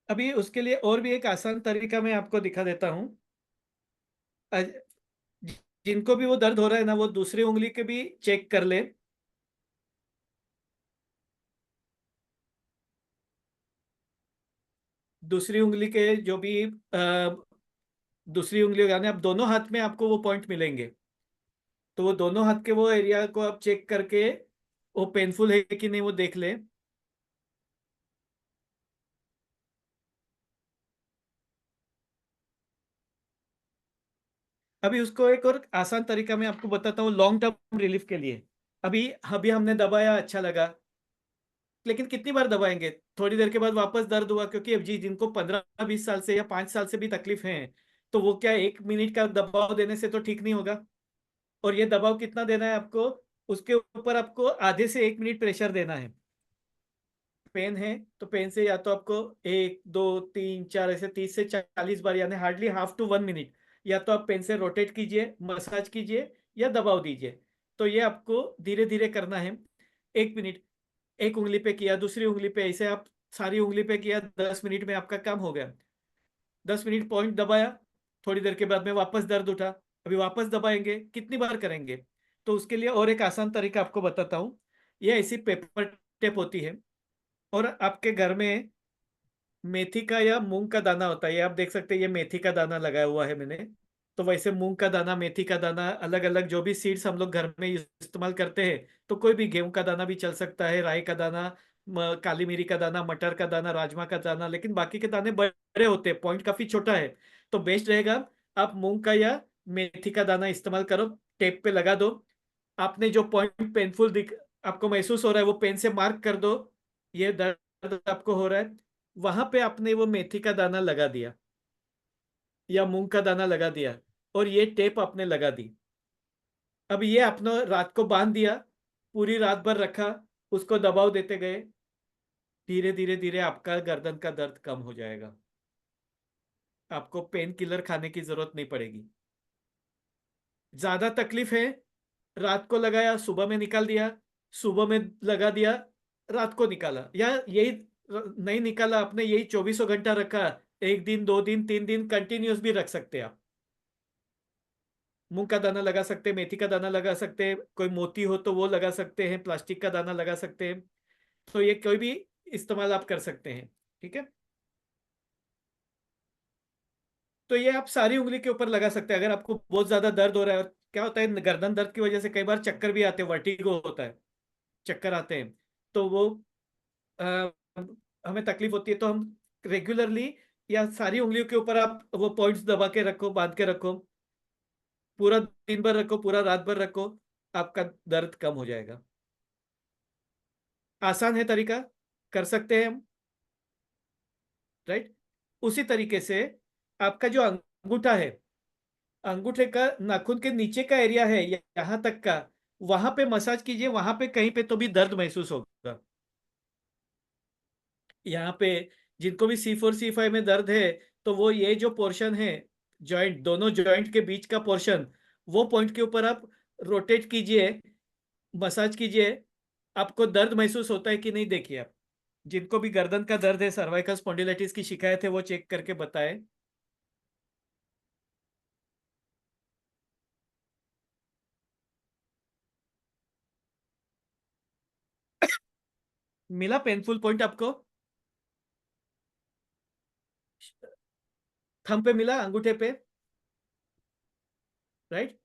अभी उसके लिए और भी एक आसान तरीका मैं आपको दिखा देता हूँ। अ- जिनको भी वो दर्द हो रहा है ना वो दूसरी उंगली के भी चेक कर ले। दूसरी उंगली के जो भी दूसरी उंगली यानी आप दोनों हाथ में आपको वो पॉइंट मिलेंगे। तो वो दोनों हाथ के वो एरिया को आप चेक करके वो पेनफुल है कि नहीं वो देख ले। अभी उसको एक और आसान तरीका मैं आपको बताता हूँ लॉन्ग टर्म रिलीफ के लिए। अभी अभी हमने दबाया, अच्छा लगा, लेकिन कितनी बार दबाएंगे? थोड़ी देर के बाद वापस दर्द हुआ, क्योंकि अब जी जिनको 15-20 साल से या 5 साल से भी तकलीफ है तो वो क्या 1 मिनट का दबाव देने से तो ठीक नहीं होगा। और ये दबाव कितना देना है आपको? उसके ऊपर आपको आधे से 1 मिनट प्रेशर देना है। पेन है तो पेन से या तो आपको 1 2 3 4 ऐसे 30 से 40 बार यानी हार्डली ½ to 1 मिनट या तो आप पेन से रोटेट कीजिए, मसाज कीजिए या दबाव दीजिए। तो ये आपको धीरे धीरे करना है। 1 मिनट एक उंगली पे किया, दूसरी उंगली पे, ऐसे आप सारी उंगली पे किया, 10 मिनट में आपका काम हो गया। 10 मिनट पॉइंट दबाया, थोड़ी देर के बाद में वापस दर्द उठा, अभी वापस दबाएंगे, कितनी बार करेंगे? तो उसके लिए और एक आसान तरीका आपको बताता हूँ। ये ऐसी पेपर टेप होती है और आपके घर में मेथी का या मूंग का दाना होता है, ये आप देख सकते हैं, ये मेथी का दाना लगाया हुआ है मैंने। तो वैसे मूंग का दाना, मेथी का दाना, अलग अलग जो भी सीड्स हम लोग घर में इस्तेमाल करते हैं, तो कोई भी गेहूं का दाना भी चल सकता है, राई का दाना, काली मिरी का दाना, मटर का दाना, राजमा का दाना, लेकिन बाकी के दाने बड़े होते हैं, पॉइंट काफी छोटा है। तो बेस्ट रहेगा आप मूंग का या मेथी का दाना इस्तेमाल करो, टेप पे लगा दो। आपने जो पॉइंट पेनफुल दिख आपको महसूस हो रहा है वो पेन से मार्क कर दो। ये दर्द आपको हो रहा है, वहां पे आपने वो मेथी का दाना लगा दिया या मूंग का दाना लगा दिया और ये टेप आपने लगा दी। अब ये आपने रात को बांध दिया, पूरी रात भर रखा, उसको दबाव देते गए, धीरे धीरे धीरे आपका गर्दन का दर्द कम हो जाएगा। आपको पेन किलर खाने की जरूरत नहीं पड़ेगी। ज्यादा तकलीफ है, रात को लगाया, सुबह में निकाल दिया, सुबह में लगा दिया, रात को निकाला, या यही नहीं निकाला आपने, यही 24 घंटा रखा, 1 दिन 2 दिन 3 दिन कंटिन्यूस भी रख सकते हैं आप। मूंग का दाना लगा सकते हैं, मेथी का दाना लगा सकते हैं, कोई मोती हो तो वो लगा सकते हैं, प्लास्टिक का दाना लगा सकते हैं। तो ये कोई भी इस्तेमाल आप कर सकते हैं। ठीक है। तो ये आप सारी उंगली के ऊपर लगा सकते हैं अगर आपको बहुत ज्यादा दर्द हो रहा है। और क्या होता है, गर्दन दर्द की वजह से कई बार चक्कर भी आते हैं, वर्टिगो होता है, चक्कर आते हैं। तो वो अ, हमें तकलीफ होती है तो हम रेगुलरली या सारी उंगलियों के ऊपर आप वो पॉइंट्स दबा के रखो, बांध के रखो, पूरा दिन भर रखो, पूरा रात भर रखो, आपका दर्द कम हो जाएगा। आसान है तरीका, कर सकते हैं हम। राइट। उसी तरीके से आपका जो अंगूठा है, अंगूठे का नाखून के नीचे का एरिया है यहाँ तक का, वहां पे मसाज कीजिए, वहां पे कहीं पे तो भी दर्द महसूस होगा। यहाँ पे जिनको भी C4 C5 में दर्द है तो वो ये जो पोर्शन है, जॉइंट, दोनों जॉइंट के बीच का पोर्शन, वो पॉइंट के ऊपर आप रोटेट कीजिए, मसाज कीजिए। आपको दर्द महसूस होता है कि नहीं देखिए आप। जिनको भी गर्दन का दर्द है, सर्वाइकल स्पॉन्डिलाइटिस की शिकायत है, वो चेक करके बताएं। मिला पेनफुल पॉइंट आपको? थंब पे मिला, अंगूठे पे, राइट?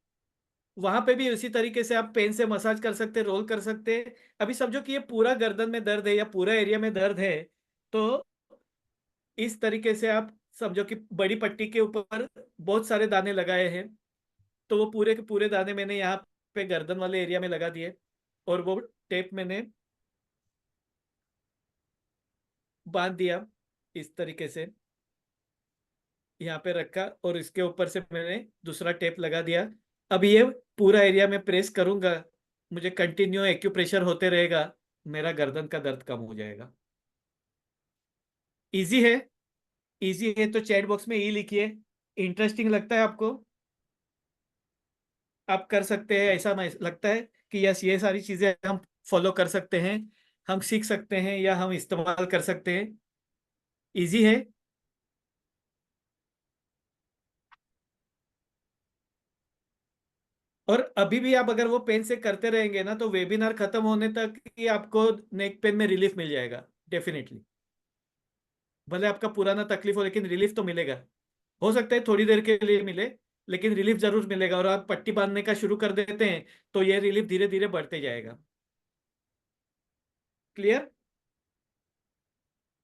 वहां पे भी उसी तरीके से आप पेन से मसाज कर सकते, रोल कर सकते। अभी समझो कि ये पूरा गर्दन में दर्द है या पूरा एरिया में दर्द है, तो इस तरीके से आप समझो कि बड़ी पट्टी के ऊपर बहुत सारे दाने लगाए हैं, तो वो पूरे के पूरे दाने मैंने यहाँ पे गर्दन वाले एरिया में लगा दिए, और वो टेप मैंने बांध दिया इस तरीके से, यहाँ पे रखा और इसके ऊपर से मैंने दूसरा टेप लगा दिया। अब ये पूरा एरिया में प्रेस करूंगा, मुझे कंटिन्यू एक्यूप्रेशर होते रहेगा, मेरा गर्दन का दर्द कम हो जाएगा। इजी है? इजी है तो चैट बॉक्स में ई लिखिए। इंटरेस्टिंग लगता है आपको? आप कर सकते हैं ऐसा लगता है कि यस, ये सारी चीजें हम फॉलो कर सकते हैं, हम सीख सकते हैं या हम इस्तेमाल कर सकते हैं? इजी है? और अभी भी आप अगर वो पेन से करते रहेंगे ना, तो वेबिनार खत्म होने तक ही आपको नेक पेन में रिलीफ मिल जाएगा, डेफिनेटली। भले आपका पुराना तकलीफ हो, लेकिन रिलीफ तो मिलेगा। हो सकता है थोड़ी देर के लिए मिले, लेकिन रिलीफ जरूर मिलेगा। और आप पट्टी बांधने का शुरू कर देते हैं तो ये रिलीफ धीरे धीरे बढ़ते जाएगा। Clear?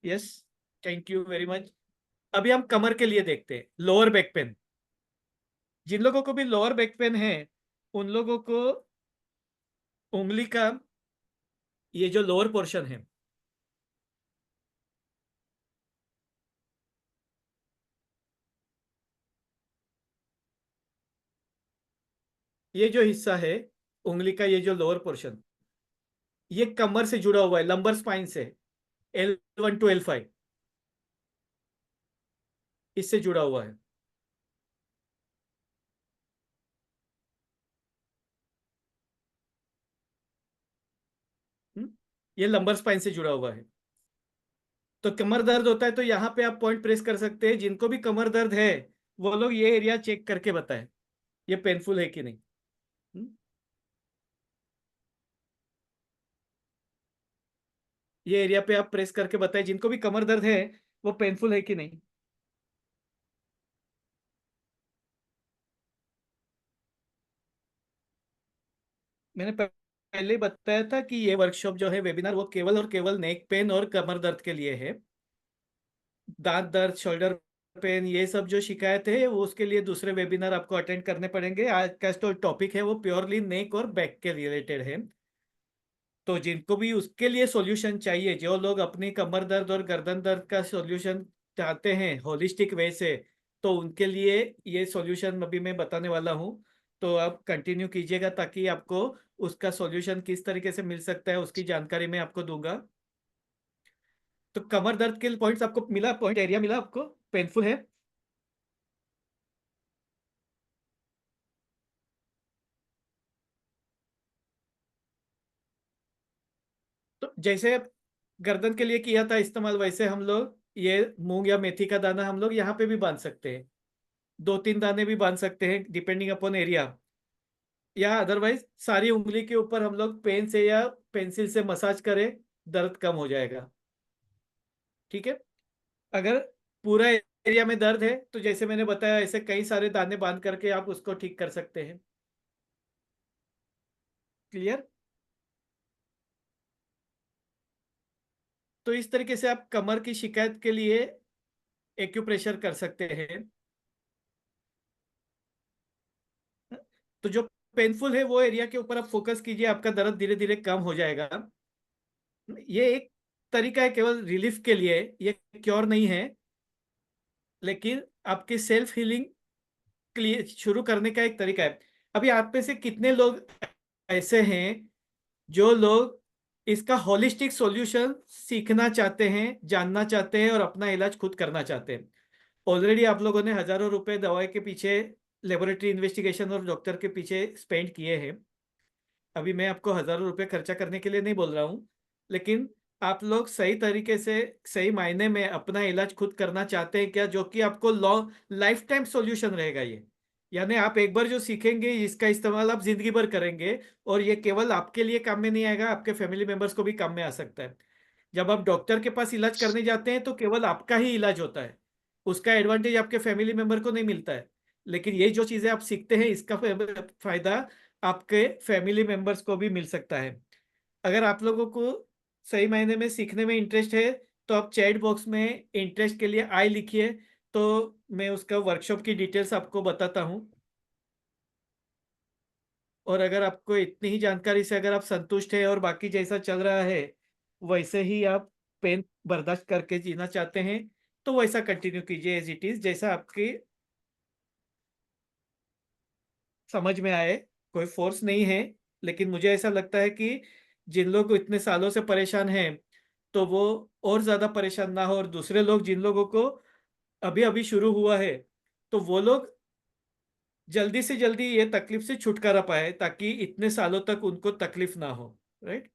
Yes, thank you very much. अभी हम कमर के लिए देखते हैं, लोअर बैक पेन। जिन लोगों को भी लोअर बैक पेन है, उन लोगों को उंगली का ये जो लोअर पोर्शन है, ये जो हिस्सा है उंगली का, ये जो लोअर पोर्शन, ये कमर से जुड़ा हुआ है, लंबर स्पाइन से, L1 to L5, इससे जुड़ा हुआ है। हम्म? ये लंबर स्पाइन से जुड़ा हुआ है। तो कमर दर्द होता है तो यहाँ पे आप पॉइंट प्रेस कर सकते हैं। जिनको भी कमर दर्द है, वो लोग ये एरिया चेक करके बताएं, ये पेनफुल है कि नहीं। हम्म? ये एरिया पे आप प्रेस करके बताएं, जिनको भी कमर दर्द है, वो पेनफुल है कि नहीं। मैंने पहले ही बताया था कि ये वर्कशॉप जो है, वेबिनार, वो केवल और केवल नेक पेन और कमर दर्द के लिए है। दांत दर्द, शोल्डर पेन, ये सब जो शिकायत है, वो उसके लिए दूसरे वेबिनार आपको अटेंड करने पड़ेंगे। आज का जो टॉपिक है वो प्योरली नेक और बैक के रिलेटेड है। तो जिनको भी उसके लिए सॉल्यूशन चाहिए, जो लोग अपनी कमर दर्द और गर्दन दर्द का सॉल्यूशन चाहते हैं होलिस्टिक वे से, तो उनके लिए ये सॉल्यूशन अभी मैं बताने वाला हूँ। तो आप कंटिन्यू कीजिएगा, ताकि आपको उसका सॉल्यूशन किस तरीके से मिल सकता है उसकी जानकारी मैं आपको दूंगा। तो कमर दर्द के पॉइंट्स आपको मिला, पॉइंट एरिया मिला आपको, पेनफुल है? तो जैसे गर्दन के लिए किया था इस्तेमाल, वैसे हम लोग ये मूंग या मेथी का दाना हम लोग यहाँ पे भी बांध सकते हैं। 2-3 दाने भी बांध सकते हैं, डिपेंडिंग अपॉन एरिया। या अदरवाइज सारी उंगली के ऊपर हम लोग पेन से या पेंसिल से मसाज करें, दर्द कम हो जाएगा। ठीक है? अगर पूरा एरिया में दर्द है, तो जैसे मैंने बताया, ऐसे कई सारे दाने बांध करके आप उसको ठीक कर सकते हैं। क्लियर? तो इस तरीके से आप कमर की शिकायत के लिए एक्यूप्रेशर कर सकते हैं। तो जो पेनफुल है वो एरिया के ऊपर आप फोकस कीजिए, आपका दर्द धीरे धीरे कम हो जाएगा। ये एक तरीका है केवल रिलीफ के लिए, ये क्योर नहीं है, लेकिन आपकी सेल्फ हीलिंग के लिए शुरू करने का एक तरीका है। अभी आप में से कितने लोग ऐसे हैं जो लोग इसका होलिस्टिक सॉल्यूशन सीखना चाहते हैं, जानना चाहते हैं और अपना इलाज खुद करना चाहते हैं? ऑलरेडी आप लोगों ने हजारों रुपए दवाई के पीछे, लेबोरेटरी इन्वेस्टिगेशन और डॉक्टर के पीछे स्पेंड किए हैं। अभी मैं आपको हजारों रुपए खर्चा करने के लिए नहीं बोल रहा हूँ, लेकिन आप लोग सही तरीके से, सही मायने में अपना इलाज खुद करना चाहते हैं क्या, जो कि आपको लॉन्ग लाइफ टाइम सॉल्यूशन रहेगा ये। यानी आप एक बार जो सीखेंगे, इसका इस्तेमाल आप जिंदगी भर करेंगे, और ये केवल आपके लिए काम में नहीं आएगा, आपके फैमिली मेंबर्स को भी काम में आ सकता है। जब आप डॉक्टर के पास इलाज करने जाते हैं तो केवल आपका ही इलाज होता है, उसका एडवांटेज आपके फैमिली मेंबर को नहीं मिलता है। लेकिन ये जो चीजें आप सीखते हैं इसका फायदा आपके फैमिली मेंबर्स को भी मिल सकता है। अगर आप लोगों को सही मायने में सीखने में इंटरेस्ट है तो आप चैट बॉक्स में इंटरेस्ट के लिए आई लिखिए, तो मैं उसका वर्कशॉप की डिटेल्स आपको बताता हूँ। और अगर आपको इतनी ही जानकारी से अगर आप संतुष्ट है और बाकी जैसा चल रहा है वैसे ही आप पेन बर्दाश्त करके जीना चाहते हैं तो वैसा कंटिन्यू कीजिए एज इट इज, जैसा आपकी समझ में आए। कोई फोर्स नहीं है, लेकिन मुझे ऐसा लगता है कि जिन लोग इतने सालों से परेशान हैं तो वो और ज्यादा परेशान ना हो, और दूसरे लोग जिन लोगों को अभी अभी शुरू हुआ है तो वो लोग जल्दी से जल्दी ये तकलीफ से छुटकारा पाए ताकि इतने सालों तक उनको तकलीफ ना हो। राइट।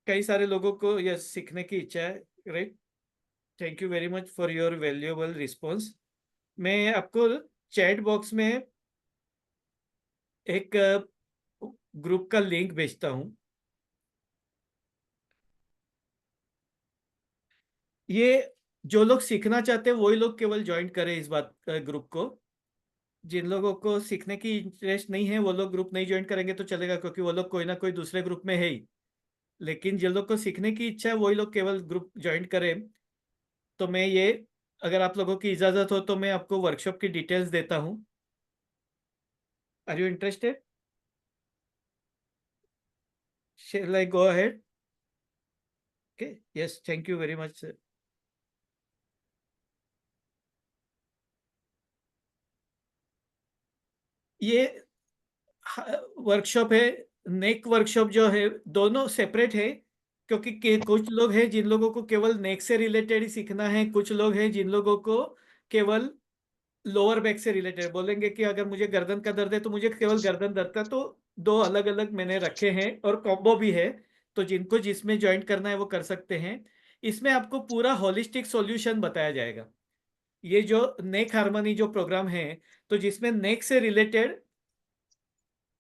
कई सारे लोगों को यह सीखने की इच्छा है। Right. Thank you very much for your valuable response. मैं आपको चैट बॉक्स में एक ग्रुप का लिंक भेजता हूँ। ये जो लोग सीखना चाहते हैं वही लोग केवल ज्वाइन करें इस बात ग्रुप को। जिन लोगों को सीखने की इंटरेस्ट नहीं है वो लोग ग्रुप नहीं ज्वाइन करेंगे तो चलेगा, क्योंकि वो लोग कोई ना कोई दूसरे ग्रुप में है ही। लेकिन जिन लोग को सीखने की इच्छा है वही लोग केवल ग्रुप ज्वाइन करें। तो मैं ये, अगर आप लोगों की इजाजत हो तो मैं आपको वर्कशॉप की डिटेल्स देता हूँ। Are you interested? Shall I go ahead? Okay. Yes, thank you very much, sir. ये वर्कशॉप है, नेक वर्कशॉप जो है दोनों सेपरेट है, क्योंकि कुछ लोग हैं जिन लोगों को केवल नेक से रिलेटेड ही सीखना है, कुछ लोग हैं जिन लोगों को केवल लोअर बैक से रिलेटेड बोलेंगे कि अगर मुझे गर्दन का दर्द है तो मुझे केवल गर्दन दर्द का। तो दो अलग अलग मैंने रखे हैं और कॉम्बो भी है, तो जिनको जिसमें ज्वाइन करना है वो कर सकते हैं। इसमें आपको पूरा होलिस्टिक सॉल्यूशन बताया जाएगा। ये जो नेक हार्मनी जो प्रोग्राम है, तो जिसमें नेक से रिलेटेड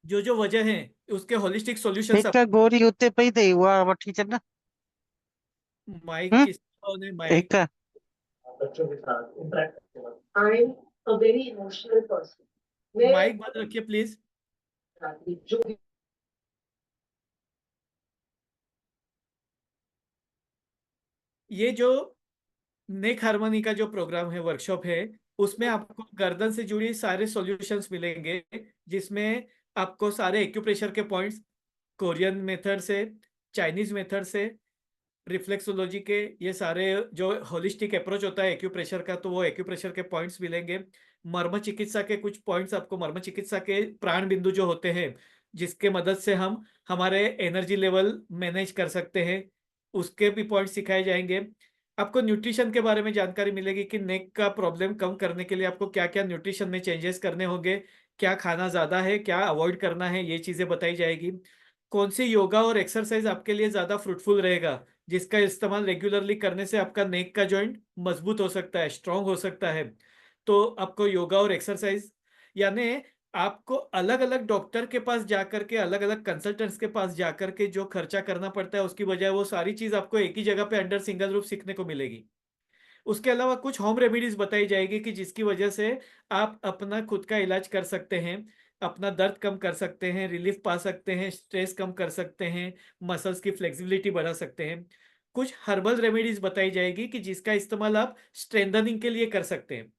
जो जो वजह है उसके होलिस्टिक सॉल्यूशंस एक आप। का गोरी उत्ते पई थई उहा वठी छॾ। माइक हम्म। किस ने माइक। एक का बच्चों के साथ इंटरेक्ट करना। I am a very emotional person. मैं माइक बंद रखिए प्लीज। जो ये जो नेक हार्मनी का जो प्रोग्राम है, वर्कशॉप है, उसमें आपको गर्दन से जुड़ी सारे सॉल्यूशंस मिलेंगे, जिसमें आपको सारे एक्यूप्रेशर के पॉइंट्स कोरियन मेथड से, चाइनीज मेथड से, रिफ्लेक्सोलॉजी के, ये सारे जो होलिस्टिक अप्रोच होता है एक्यूप्रेशर का, तो वो एक्यूप्रेशर के पॉइंट्स मिलेंगे। मर्म चिकित्सा के कुछ पॉइंट्स आपको, मर्म चिकित्सा के प्राण बिंदु जो होते हैं जिसके मदद से हम हमारे एनर्जी लेवल मैनेज कर सकते हैं, उसके भी पॉइंट्स सिखाए जाएंगे। आपको न्यूट्रिशन के बारे में जानकारी मिलेगी कि नेक का प्रॉब्लम कम करने के लिए आपको क्या क्या न्यूट्रिशन में चेंजेस करने होंगे, क्या खाना ज्यादा है, क्या अवॉइड करना है, ये चीजें बताई जाएगी। कौन सी योगा और एक्सरसाइज आपके लिए ज्यादा फ्रूटफुल रहेगा, जिसका इस्तेमाल रेगुलरली करने से आपका नेक का जॉइंट मजबूत हो सकता है, स्ट्रांग हो सकता है। तो आपको योगा और एक्सरसाइज, यानी आपको अलग अलग डॉक्टर के पास जाकर के, अलग अलग कंसल्टेंट्स के पास जाकर के जो खर्चा करना पड़ता है उसकी बजाय वो सारी चीज आपको एक ही जगह पे अंडर सिंगल रूफ सीखने को मिलेगी। उसके अलावा कुछ होम रेमेडीज बताई जाएगी कि जिसकी वजह से आप अपना खुद का इलाज कर सकते हैं, अपना दर्द कम कर सकते हैं, रिलीफ पा सकते हैं, स्ट्रेस कम कर सकते हैं, मसल्स की फ्लेक्सिबिलिटी बढ़ा सकते हैं। कुछ हर्बल रेमेडीज बताई जाएगी कि जिसका इस्तेमाल आप स्ट्रेंथनिंग के लिए कर सकते हैं।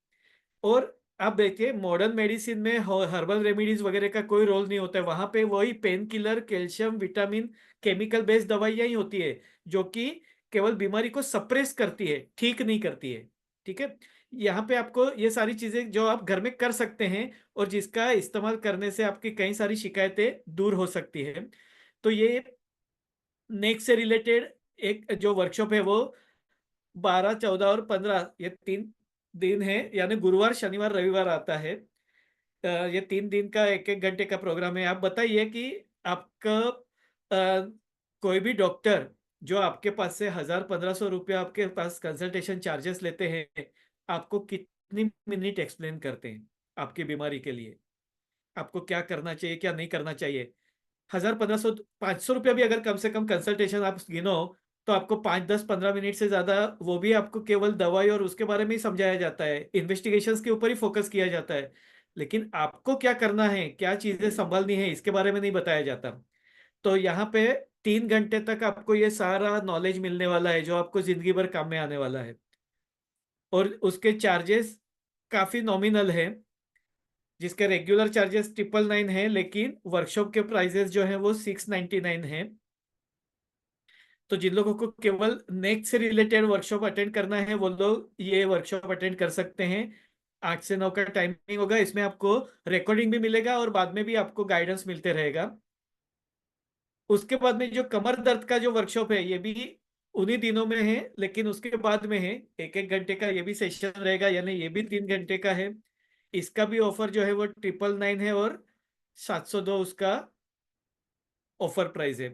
और आप देखिए मॉडर्न मेडिसिन में हर्बल रेमेडीज वगैरह का कोई रोल नहीं होता है, वहां पे वही pain killer, calcium, vitamin, chemical based दवाइयां ही होती है जो कि केवल बीमारी को सप्रेस करती है, ठीक नहीं करती है। ठीक है। यहाँ पे आपको ये सारी चीजें जो आप घर में कर सकते हैं और जिसका इस्तेमाल करने से आपकी कई सारी शिकायतें दूर हो सकती है। तो ये नेक से रिलेटेड एक जो वर्कशॉप है वो 12, 14 और 15, ये 3 दिन है, यानी गुरुवार, शनिवार, रविवार आता है। ये 3 दिन का एक एक घंटे का प्रोग्राम है। आप बताइए कि आपका कोई भी डॉक्टर जो आपके पास से 1000-1500 रुपया आपके पास कंसल्टेशन चार्जेस लेते हैं, आपको कितनी मिनट एक्सप्लेन करते हैं आपकी बीमारी के लिए, आपको क्या करना चाहिए क्या नहीं करना चाहिए। 1000-1500, 500 रुपया भी अगर कम से कम कंसल्टेशन आप गिनो, तो आपको 5-10-15 मिनट से ज्यादा वो भी आपको केवल दवाई और उसके बारे में ही समझाया जाता है, इन्वेस्टिगेशंस के ऊपर ही फोकस किया जाता है। लेकिन आपको क्या करना है, क्या चीजें संभालनी है, इसके बारे में नहीं बताया जाता। तो यहाँ पे 3 घंटे तक आपको ये सारा नॉलेज मिलने वाला है जो आपको जिंदगी भर काम में आने वाला है। और उसके चार्जेस काफी नॉमिनल है, जिसके रेगुलर चार्जेस 999 है, लेकिन वर्कशॉप के प्राइजेस जो है वो 699 है। तो जिन लोगों को केवल नेक से रिलेटेड वर्कशॉप अटेंड करना है वो लोग ये वर्कशॉप अटेंड कर सकते हैं। 8 से 9 का टाइमिंग होगा, इसमें आपको रिकॉर्डिंग भी मिलेगा और बाद में भी आपको गाइडेंस मिलते रहेगा। उसके बाद में जो कमर दर्द का जो वर्कशॉप है ये भी उन्हीं दिनों में है, लेकिन उसके बाद में है 1-1 घंटे का ये भी सेशन रहेगा, यानी ये भी 3 घंटे का है। इसका भी ऑफर जो है वो 999 है और 702 उसका ऑफर प्राइस है।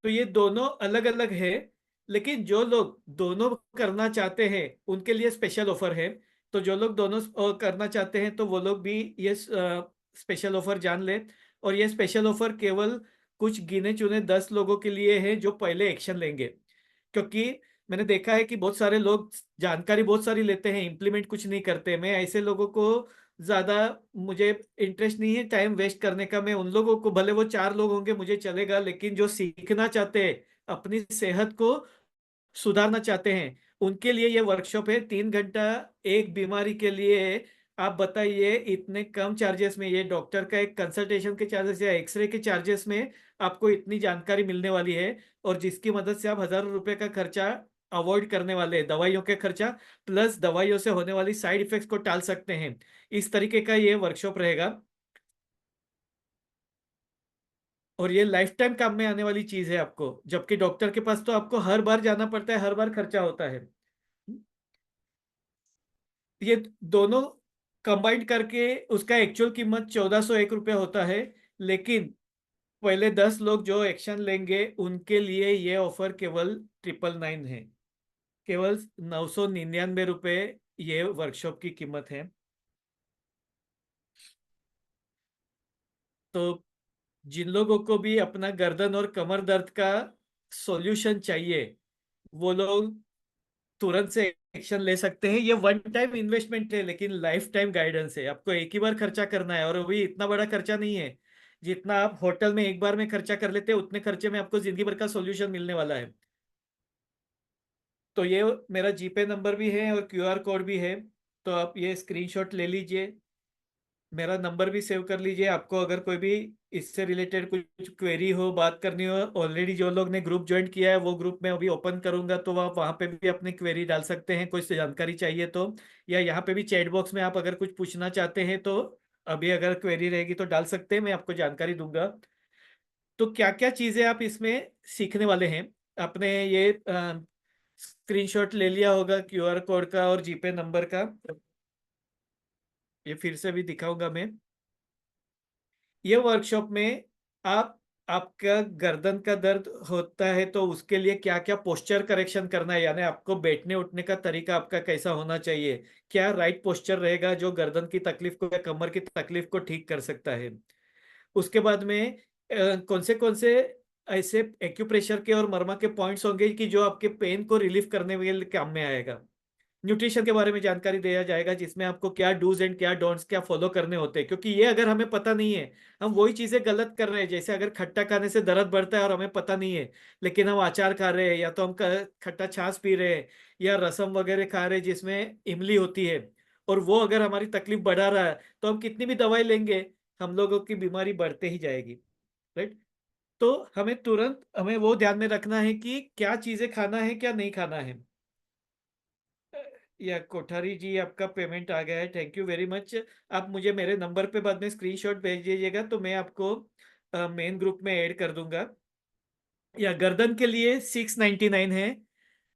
तो ये दोनों अलग अलग है, लेकिन जो लोग दोनों करना चाहते हैं उनके लिए स्पेशल ऑफर है। तो जो लोग दोनों करना चाहते हैं तो वो लोग भी ये स्पेशल ऑफर जान ले। और ये स्पेशल ऑफर केवल कुछ गिने चुने 10 लोगों के लिए है जो पहले एक्शन लेंगे। क्योंकि मैंने देखा है कि बहुत सारे लोग जानकारी बहुत सारी लेते हैं, इम्प्लीमेंट कुछ नहीं करते। मैं ऐसे लोगों को ज्यादा, मुझे इंटरेस्ट नहीं है टाइम वेस्ट करने का। मैं उन लोगों को, भले वो 4 लोग होंगे मुझे चलेगा, लेकिन जो सीखना चाहते हैं, अपनी सेहत को सुधारना चाहते हैं, उनके लिए ये वर्कशॉप है। 3 घंटा एक बीमारी के लिए। आप बताइए इतने कम चार्जेस में, ये डॉक्टर का एक कंसल्टेशन के चार्जेस या एक्सरे के चार्जेस में आपको इतनी जानकारी मिलने वाली है, और जिसकी मदद से आप हजारों रुपए का खर्चा अवॉइड करने वाले हैं, दवाइयों के खर्चा प्लस दवाइयों से होने वाली साइड इफेक्ट्स को टाल सकते हैं। इस तरीके का ये वर्कशॉप रहेगा, और ये लाइफ टाइम काम में आने वाली चीज है आपको। जबकि डॉक्टर के पास तो आपको हर बार जाना पड़ता है, हर बार खर्चा होता है। ये दोनों कंबाइंड करके उसका एक्चुअल कीमत 1401 रुपया होता है। लेकिन पहले 10 लोग जो एक्शन लेंगे उनके लिए ये ऑफर केवल 999 है, केवल 999 रुपये ये वर्कशॉप की कीमत है। तो जिन लोगों को भी अपना गर्दन और कमर दर्द का सॉल्यूशन चाहिए, वो लोग तुरंत से एक्शन ले सकते हैं। ये वन टाइम इन्वेस्टमेंट है, लेकिन लाइफ टाइम गाइडेंस है। आपको एक ही बार खर्चा करना है, और वो भी इतना बड़ा खर्चा नहीं है। जितना आप होटल में एक बार में खर्चा कर लेते हैं, उतने खर्चे में आपको जिंदगी भर का सॉल्यूशन मिलने वाला है। तो ये मेरा जीपे नंबर भी है और क्यूआर कोड भी है, तो आप ये स्क्रीनशॉट ले लीजिए। मेरा नंबर भी सेव कर लीजिए। आपको अगर कोई भी इससे रिलेटेड कुछ क्वेरी हो, बात करनी हो, ऑलरेडी जो लोग ने ग्रुप ज्वाइन किया है वो ग्रुप में अभी ओपन करूंगा, तो आप वहाँ पे भी अपनी क्वेरी डाल सकते हैं, कोई से जानकारी चाहिए तो। या यहाँ पे भी चैट बॉक्स में आप अगर कुछ पूछना चाहते हैं तो अभी अगर क्वेरी रहेगी तो डाल सकते हैं, मैं आपको जानकारी दूंगा। तो क्या क्या चीजें आप इसमें सीखने वाले हैं। आपने ये स्क्रीनशॉट ले लिया होगा क्यूआर कोड का और जीपे नंबर का, ये फिर से भी दिखाऊंगा मैं। ये वर्कशॉप में आप, आपका गर्दन का दर्द होता है तो उसके लिए क्या क्या पोस्चर करेक्शन करना है, यानी आपको बैठने उठने का तरीका आपका कैसा होना चाहिए, क्या राइट पोस्चर रहेगा जो गर्दन की तकलीफ को या कमर की तकलीफ को ठीक कर सकता है। उसके बाद में कौन से ऐसे एक्यूप्रेशर के और मरमा के पॉइंट्स होंगे कि जो आपके पेन को रिलीफ करने में काम में आएगा। न्यूट्रिशन के बारे में जानकारी दिया जाएगा, जिसमें आपको क्या डूज एंड क्या डोंट्स क्या फॉलो करने होते हैं, क्योंकि ये अगर हमें पता नहीं है, हम वही चीजें गलत कर रहे हैं। जैसे अगर खट्टा खाने से दर्द बढ़ता है और हमें पता नहीं है, लेकिन हम अचार खा रहे हैं, या तो हम खट्टा छाछ पी रहे हैं, या रसम वगैरह खा रहे हैं जिसमें इमली होती है, और वो अगर हमारी तकलीफ बढ़ा रहा है, तो हम कितनी भी दवाई लेंगे, हम लोगों की बीमारी बढ़ते ही जाएगी। राइट। तो हमें तुरंत हमें वो ध्यान में रखना है कि क्या चीजें खाना है क्या नहीं खाना है। या कोठारी जी, आपका पेमेंट आ गया है, थैंक यू वेरी मच। आप मुझे मेरे नंबर पे बाद में स्क्रीनशॉट भेज दीजिएगा, तो मैं आपको मेन ग्रुप में ऐड कर दूंगा। या गर्दन के लिए 699 है,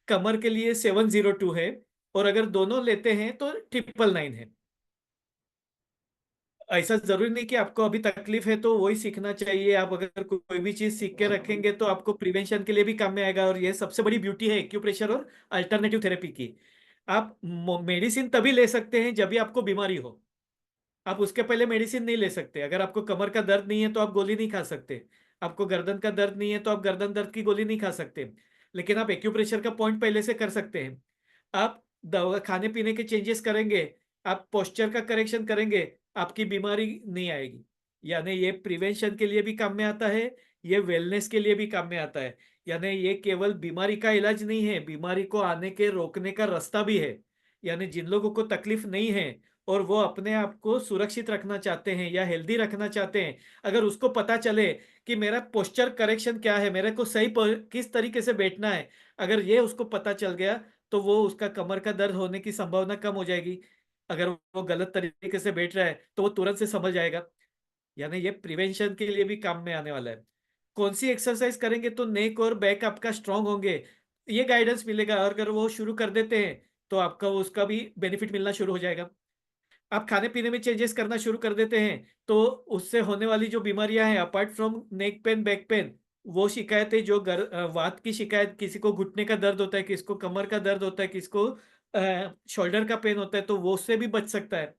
कमर के लिए 702 है, और अगर दोनों लेते हैं तो 999 है। ऐसा जरूरी नहीं कि आपको अभी तकलीफ है तो वही सीखना चाहिए। आप अगर कोई भी चीज सीख के रखेंगे तो आपको प्रिवेंशन के लिए भी काम में आएगा। और ये सबसे बड़ी ब्यूटी है एक्यूप्रेशर और अल्टरनेटिव थेरेपी की। आप मेडिसिन तभी ले सकते हैं जब भी आपको बीमारी हो। आप उसके पहले मेडिसिन नहीं ले सकते। अगर आपको कमर का दर्द नहीं है तो आप गोली नहीं खा सकते। आपको गर्दन का दर्द नहीं है तो आप गर्दन दर्द की गोली नहीं खा सकते। लेकिन आप एक्यूप्रेशर का पॉइंट पहले से कर सकते हैं। आप दवा खाने पीने के चेंजेस करेंगे, आप पोस्चर का करेक्शन करेंगे, आपकी बीमारी नहीं आएगी। यानी ये प्रिवेंशन के लिए भी काम में आता है, ये वेलनेस के लिए भी काम में आता है। यानी ये केवल बीमारी का इलाज नहीं है, बीमारी को आने के रोकने का रास्ता भी है। यानी जिन लोगों को तकलीफ नहीं है और वो अपने आप को सुरक्षित रखना चाहते हैं या हेल्दी रखना चाहते हैं, अगर उसको पता चले कि मेरा पोस्चर करेक्शन क्या है, मेरे को सही किस तरीके से बैठना है, अगर ये उसको पता चल गया तो वो उसका कमर का दर्द होने की संभावना कम हो जाएगी। अगर वो गलत तरीके से बैठ रहा है तो वो तुरंत से समझ जाएगा। यानी ये प्रिवेंशन के लिए भी काम में आने वाला है। कौन सी एक्सरसाइज करेंगे तो नेक और बैक आपका स्ट्रांग होंगे, ये गाइडेंस मिलेगा। और अगर वो शुरू कर देते हैं तो आपका उसका भी बेनिफिट मिलना शुरू हो जाएगा। आप खाने पीने में चेंजेस करना शुरू कर देते हैं तो उससे होने वाली जो बीमारियां हैं, apart from neck pain back pain, वो शिकायतें जो वात की शिकायत, किसी को घुटने का दर्द होता है, किसी को कमर का दर्द होता है, किसी को शोल्डर का पेन होता है, तो वो उससे भी बच सकता है।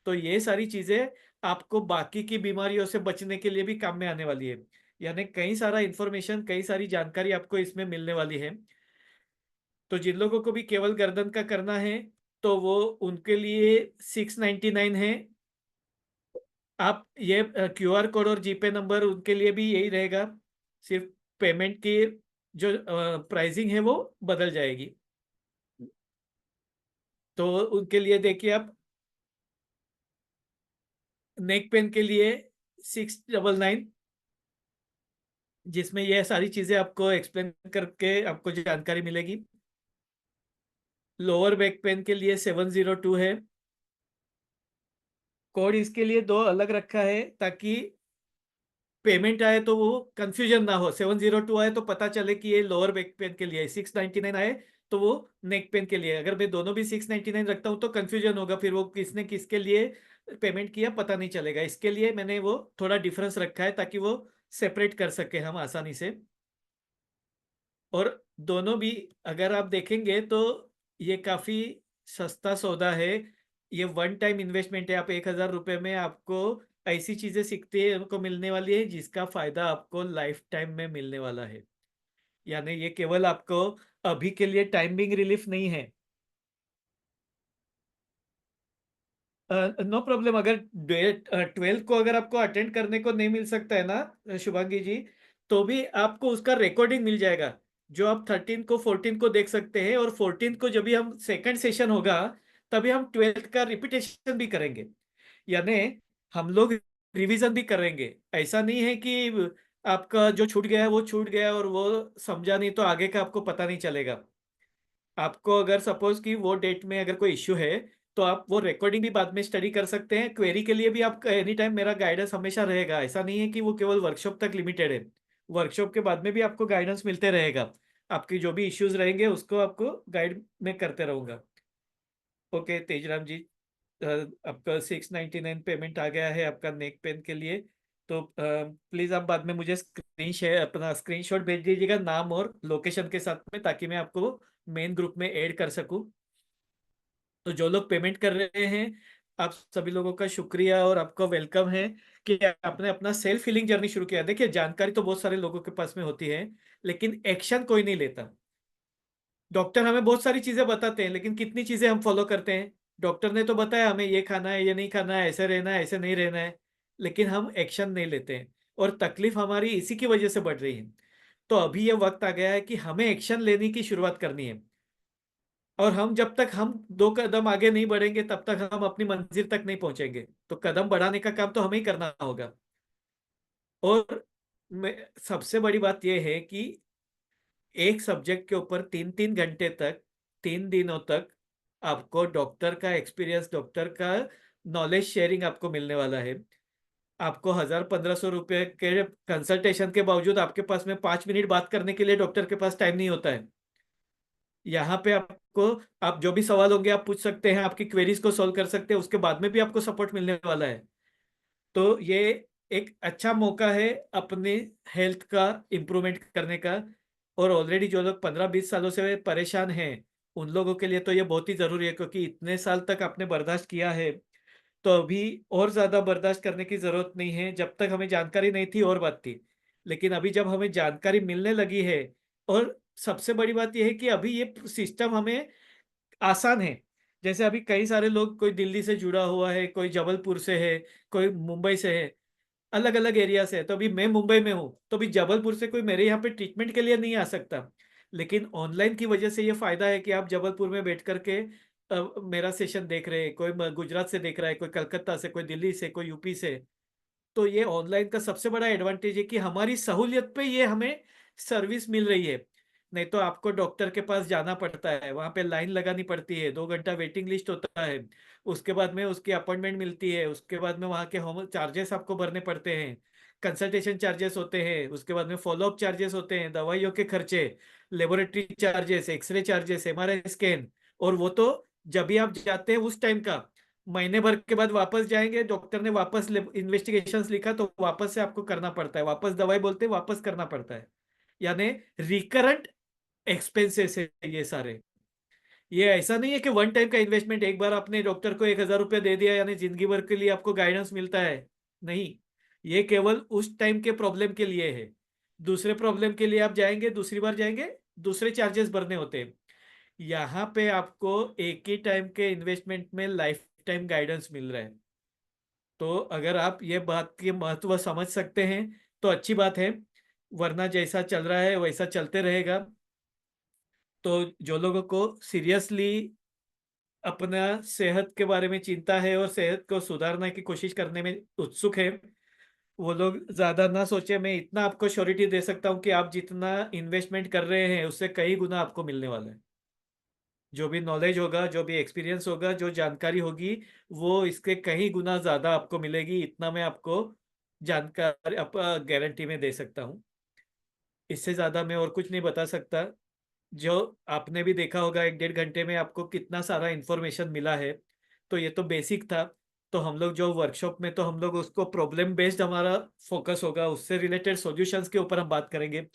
तो ये सारी चीजें आपको बाकी की बीमारियों से बचने के लिए भी काम में आने वाली है। यानी कई सारा इंफॉर्मेशन, कई सारी जानकारी आपको इसमें मिलने वाली है। तो जिन लोगों को भी केवल गर्दन का करना है तो वो उनके लिए 699 है। आप ये QR कोड और जीपे नंबर उनके लिए भी यही रहेगा। सिर्फ पेमेंट की जो प्राइसिंग है वो बदल जाएगी। तो उनके लिए देखिए, आप नेक पेन के लिए 699, जिसमें ये सारी चीजें आपको एक्सप्लेन करके आपको जानकारी मिलेगी। लोअर बैक पेन के लिए 702 है। कोड इसके लिए दो अलग रखा है ताकि पेमेंट आए तो वो कंफ्यूजन ना हो। 702 आए तो पता चले कि ये लोअर बैक पेन के लिए है, 699 आए तो वो नेक पेन के लिए है। अगर मैं दोनों भी 699 रखता हूँ तो कंफ्यूजन होगा, फिर वो किसने किसके लिए पेमेंट किया पता नहीं चलेगा। इसके लिए मैंने वो थोड़ा डिफरेंस रखा है ताकि वो सेपरेट कर सके हम आसानी से। और दोनों भी अगर आप देखेंगे तो ये काफी सस्ता सौदा है। ये वन टाइम इन्वेस्टमेंट है। आप 1,000 रुपये में आपको ऐसी चीजें सीखते को मिलने वाली है जिसका फायदा आपको लाइफ टाइम में मिलने वाला है। यानी ये केवल आपको अभी के लिए टाइमिंग रिलीफ नहीं है। No problem. अगर 12th को अगर आपको अटेंड करने को नहीं मिल सकता है ना शुभांगी जी, तो भी आपको उसका रिकॉर्डिंग मिल जाएगा जो आप 13 को 14 को देख सकते हैं। और 14 को जब भी हम सेकंड सेशन होगा तभी हम 12th का रिपीटेशन भी करेंगे। यानी हम लोग रिवीजन भी करेंगे। ऐसा नहीं है कि आपका जो छूट गया है वो छूट गया और वो समझा नहीं तो आगे का आपको पता नहीं चलेगा। आपको अगर सपोज कि वो डेट में अगर कोई इश्यू है तो आप वो रिकॉर्डिंग भी बाद में स्टडी कर सकते हैं। क्वेरी के लिए भी आप एनी टाइम मेरा गाइडेंस हमेशा रहेगा। ऐसा नहीं है कि वो केवल वर्कशॉप तक लिमिटेड है। वर्कशॉप के बाद में भी आपको गाइडेंस मिलते रहेगा। आपकी जो भी इश्यूज रहेंगे उसको आपको गाइड में करते रहूंगा। ओके तेजराम जी, आपका 699 पेमेंट आ गया है आपका नेक पेन के लिए। तो प्लीज आप बाद में मुझे अपना स्क्रीनशॉट भेज दीजिएगा नाम और लोकेशन के साथ में, ताकि मैं आपको मेन ग्रुप में ऐड कर सकूं। तो जो लोग पेमेंट कर रहे हैं आप सभी लोगों का शुक्रिया और आपका वेलकम है कि आपने अपना सेल्फ हीलिंग जर्नी शुरू किया। देखिए जानकारी तो बहुत सारे लोगों के पास में होती है लेकिन एक्शन कोई नहीं लेता। डॉक्टर हमें बहुत सारी चीजें बताते हैं लेकिन कितनी चीजें हम फॉलो करते हैं। डॉक्टर ने तो बताया हमें ये खाना है, ये नहीं खाना है, ऐसे रहना है, ऐसे नहीं रहना है, लेकिन हम एक्शन नहीं लेते हैं। और तकलीफ हमारी इसी की वजह से बढ़ रही है। तो अभी ये वक्त आ गया है कि हमें एक्शन लेने की शुरुआत करनी है। और हम जब तक हम 2 कदम आगे नहीं बढ़ेंगे तब तक हम अपनी मंजिल तक नहीं पहुंचेंगे। तो कदम बढ़ाने का काम तो हमें ही करना होगा। और सबसे बड़ी बात यह है कि एक सब्जेक्ट के ऊपर 3-3 घंटे तक, 3 दिनों तक आपको डॉक्टर का एक्सपीरियंस, डॉक्टर का नॉलेज शेयरिंग आपको मिलने वाला है। आपको 1,000-1,500 रुपए के कंसल्टेशन के बावजूद आपके पास में 5 मिनट बात करने के लिए डॉक्टर के पास टाइम नहीं होता है। यहाँ पे आपको, आप जो भी सवाल होंगे आप पूछ सकते हैं, आपकी क्वेरीज को सॉल्व कर सकते हैं, उसके बाद में भी आपको सपोर्ट मिलने वाला है। तो ये एक अच्छा मौका है अपने हेल्थ का इम्प्रूवमेंट करने का। और ऑलरेडी जो लोग 15-20 सालों से परेशान हैं उन लोगों के लिए तो ये बहुत ही जरूरी है, क्योंकि इतने साल तक आपने बर्दाश्त किया है तो अभी और ज्यादा बर्दाश्त करने की जरूरत नहीं है। जब तक हमें जानकारी नहीं थी और बात थी, लेकिन अभी जब हमें जानकारी मिलने लगी है, और सबसे बड़ी बात यह है कि अभी ये सिस्टम हमें आसान है। जैसे अभी कई सारे लोग, कोई दिल्ली से जुड़ा हुआ है, कोई जबलपुर से है, कोई मुंबई से है, अलग अलग एरिया से है। तो अभी मैं मुंबई में हूँ, तो अभी जबलपुर से कोई मेरे यहाँ पे ट्रीटमेंट के लिए नहीं आ सकता। लेकिन ऑनलाइन की वजह से ये फायदा है कि आप जबलपुर में बैठ करके मेरा सेशन देख रहे हैं। कोई गुजरात से देख रहा है, कोई कलकत्ता से, कोई दिल्ली से, कोई यूपी से। तो ये ऑनलाइन का सबसे बड़ा एडवांटेज है कि हमारी सहूलियत पे ये हमें सर्विस मिल रही है। नहीं तो आपको डॉक्टर के पास जाना पड़ता है, वहां पे लाइन लगानी पड़ती है, 2 घंटा वेटिंग लिस्ट होता है, उसके बाद में उसकी अपॉइंटमेंट मिलती है, उसके बाद में वहाँ के होम चार्जेस आपको भरने पड़ते हैं, कंसल्टेशन चार्जेस होते हैं, उसके बाद में फॉलोअप चार्जेस होते हैं, दवाइयों के खर्चे, laboratory charges, x ray charges, MRI scan. और वो तो जब भी आप जाते हैं उस टाइम का, महीने भर के बाद वापस जाएंगे, डॉक्टर ने वापस इन्वेस्टिगेशंस लिखा तो वापस से आपको करना पड़ता है, वापस दवाई बोलते हैं वापस करना पड़ता है। यानी रिकरेंट एक्सपेंसेस है ये सारे। ये ऐसा नहीं है कि वन टाइम का इन्वेस्टमेंट, एक बार आपने डॉक्टर को 1,000 रुपया दे दिया यानी जिंदगी भर के लिए आपको गाइडेंस मिलता है। नहीं, ये केवल उस टाइम के प्रॉब्लम के लिए है। दूसरे प्रॉब्लम के लिए आप जाएंगे, दूसरी बार जाएंगे, दूसरे चार्जेस भरने होते हैं। यहाँ पे आपको एक ही टाइम के इन्वेस्टमेंट में लाइफ टाइम गाइडेंस मिल रहा है। तो अगर आप ये बात की महत्व समझ सकते हैं तो अच्छी बात है, वरना जैसा चल रहा है वैसा चलते रहेगा। तो जो लोगों को सीरियसली अपना सेहत के बारे में चिंता है और सेहत को सुधारने की कोशिश करने में उत्सुक है, वो लोग ज्यादा ना सोचे। मैं इतना आपको श्योरिटी दे सकता हूँ कि आप जितना इन्वेस्टमेंट कर रहे हैं उससे कई गुना आपको मिलने वाला है। जो भी नॉलेज होगा, जो भी एक्सपीरियंस होगा, जो जानकारी होगी, वो इसके कई गुना ज्यादा आपको मिलेगी। इतना मैं आपको जानकारी गारंटी में दे सकता हूँ। इससे ज्यादा मैं और कुछ नहीं बता सकता। जो आपने भी देखा होगा 1-1.5 घंटे में आपको कितना सारा इंफॉर्मेशन मिला है। तो ये तो बेसिक था। तो हम लोग जो वर्कशॉप में, तो हम लोग उसको प्रॉब्लम बेस्ड हमारा फोकस होगा, उससे रिलेटेड सॉल्यूशंस के ऊपर हम बात करेंगे।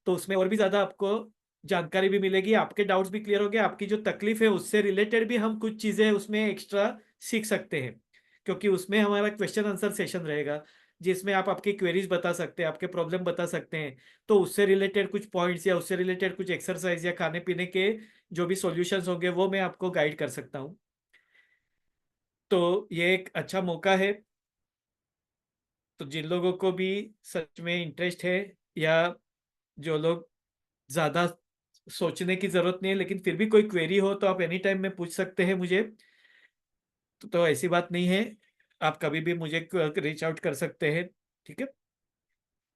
तो उसमें और भी ज्यादा आपको जानकारी भी मिलेगी, आपके डाउट्स भी क्लियर होंगे, आपकी जो तकलीफ है उससे रिलेटेड भी हम कुछ चीजें उसमें एक्स्ट्रा सीख सकते हैं। क्योंकि उसमें हमारा क्वेश्चन आंसर सेशन रहेगा, जिसमें आप आपकी क्वेरीज बता सकते हैं, आपके प्रॉब्लम बता सकते हैं। तो उससे रिलेटेड कुछ पॉइंट्स या उससे रिलेटेड कुछ एक्सरसाइज या खाने पीने के जो भी सॉल्यूशंस होंगे वो मैं आपको गाइड कर सकता हूँ। तो ये एक अच्छा मौका है। तो जिन लोगों को भी सच में इंटरेस्ट है, या जो लोग ज्यादा सोचने की जरूरत नहीं है लेकिन फिर भी कोई क्वेरी हो, तो आप एनी टाइम में पूछ सकते हैं मुझे। तो ऐसी बात नहीं है, आप कभी भी मुझे रीच आउट कर सकते हैं। ठीक है।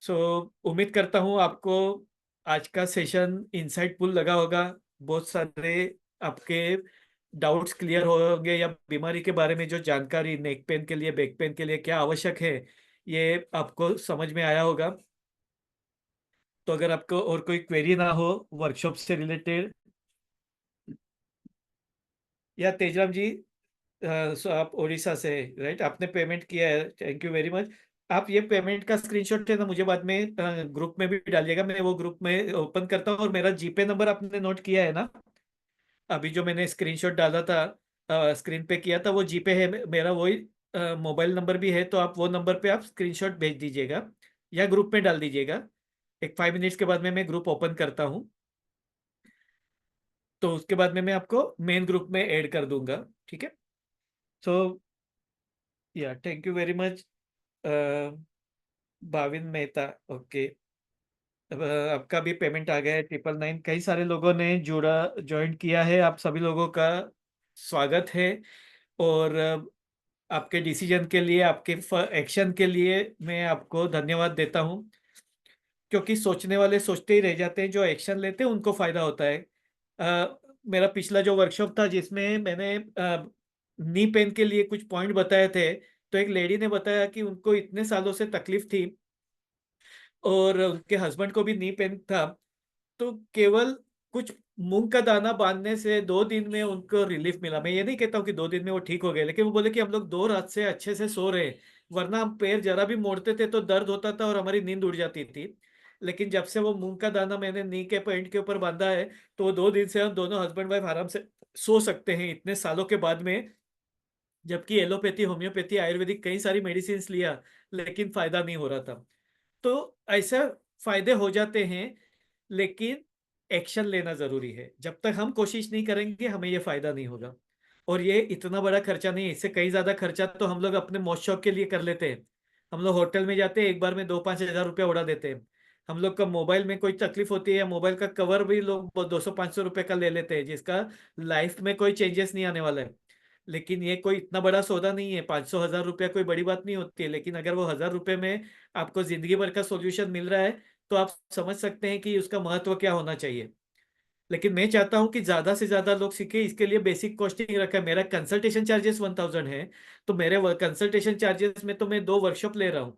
सो उम्मीद करता हूँ आपको आज का सेशन इंसाइटफुल लगा होगा। बहुत सारे आपके डाउट्स क्लियर होंगे, या बीमारी के बारे में जो जानकारी नेक पेन के लिए, बैक पेन के लिए क्या आवश्यक है, ये आपको समझ में आया होगा। तो अगर आपको और कोई क्वेरी ना हो वर्कशॉप से रिलेटेड, या तेजराम जी, सो आप उड़ीसा से, राइट? आपने पेमेंट किया है, थैंक यू वेरी मच। आप ये पेमेंट का स्क्रीनशॉट है ना, मुझे बाद में ग्रुप में भी डालिएगा, मैं वो ग्रुप में ओपन करता हूँ। और मेरा जीपे नंबर आपने नोट किया है ना? अभी जो मैंने स्क्रीनशॉट डाला था, स्क्रीन पे किया था, वो जीपे है मेरा, वही मोबाइल नंबर भी है। तो आप वो नंबर पे आप स्क्रीनशॉट भेज दीजिएगा या ग्रुप में डाल दीजिएगा। एक 5 मिनट्स के बाद में मैं ग्रुप ओपन करता हूँ, तो उसके बाद में मैं आपको मेन ग्रुप में ऐड कर दूंगा। ठीक है। सो या thank you very much. Bhavin Mehta, okay. अब आपका भी पेमेंट आ गया है 999। कई सारे लोगों ने जुड़ा, ज्वाइन किया है, आप सभी लोगों का स्वागत है। और आपके डिसीजन के लिए, आपके एक्शन के लिए मैं आपको धन्यवाद देता हूँ। क्योंकि सोचने वाले सोचते ही रह जाते हैं, जो एक्शन लेते हैं उनको फायदा होता है। मेरा पिछला जो वर्कशॉप था जिसमें मैंने नी पेन के लिए कुछ पॉइंट बताए थे, तो एक लेडी ने बताया कि उनको इतने सालों से तकलीफ थी और उनके हस्बैंड को भी नी पेन था। तो केवल कुछ मूंग का दाना बांधने से 2 दिन में उनको रिलीफ मिला। मैं ये नहीं कहता हूँ कि 2 दिन में वो ठीक हो गए, लेकिन वो बोले कि हम लोग 2 रात से अच्छे से सो रहे हैं, वरना हम पैर जरा भी मोड़ते थे तो दर्द होता था और हमारी नींद उड़ जाती थी। लेकिन जब से वो मूंग का दाना मैंने नी के पॉइंट के ऊपर बांधा है, तो 2 दिन से हम दोनों हस्बैंड वाइफ आराम से सो सकते हैं इतने सालों के बाद में। जबकि एलोपैथी, होम्योपैथी, आयुर्वेदिक कई सारी मेडिसिन लिया, लेकिन फायदा नहीं हो रहा था। तो ऐसे फायदे हो जाते हैं, लेकिन एक्शन लेना जरूरी है। जब तक हम कोशिश नहीं करेंगे हमें ये फायदा नहीं होगा। और ये इतना बड़ा खर्चा नहीं है, इससे कई ज्यादा खर्चा तो हम लोग अपने मौज शौक के लिए कर लेते हैं। हम लोग होटल में जाते हैं, एक बार में 2-5 हज़ार रुपया उड़ा देते हैं। हम लोग का मोबाइल में कोई तकलीफ होती है या मोबाइल का कवर भी लोग 200-500 रुपए का ले लेते हैं, जिसका लाइफ में कोई चेंजेस नहीं आने वाला है। लेकिन ये कोई इतना बड़ा सौदा नहीं है, 500-1000 रुपया कोई बड़ी बात नहीं होती है। लेकिन अगर वो 1000 रुपए में आपको जिंदगी भर का सॉल्यूशन मिल रहा है, तो आप समझ सकते हैं कि उसका महत्व क्या होना चाहिए। लेकिन मैं चाहता हूं कि ज्यादा से ज्यादा लोग सीखे, इसके लिए बेसिक कॉस्टिंग रखा है। मेरा कंसल्टेशन चार्जेस 1000 है, तो मेरे कंसल्टेशन चार्जेस में तो मैं 2 वर्कशॉप ले रहा हूँ।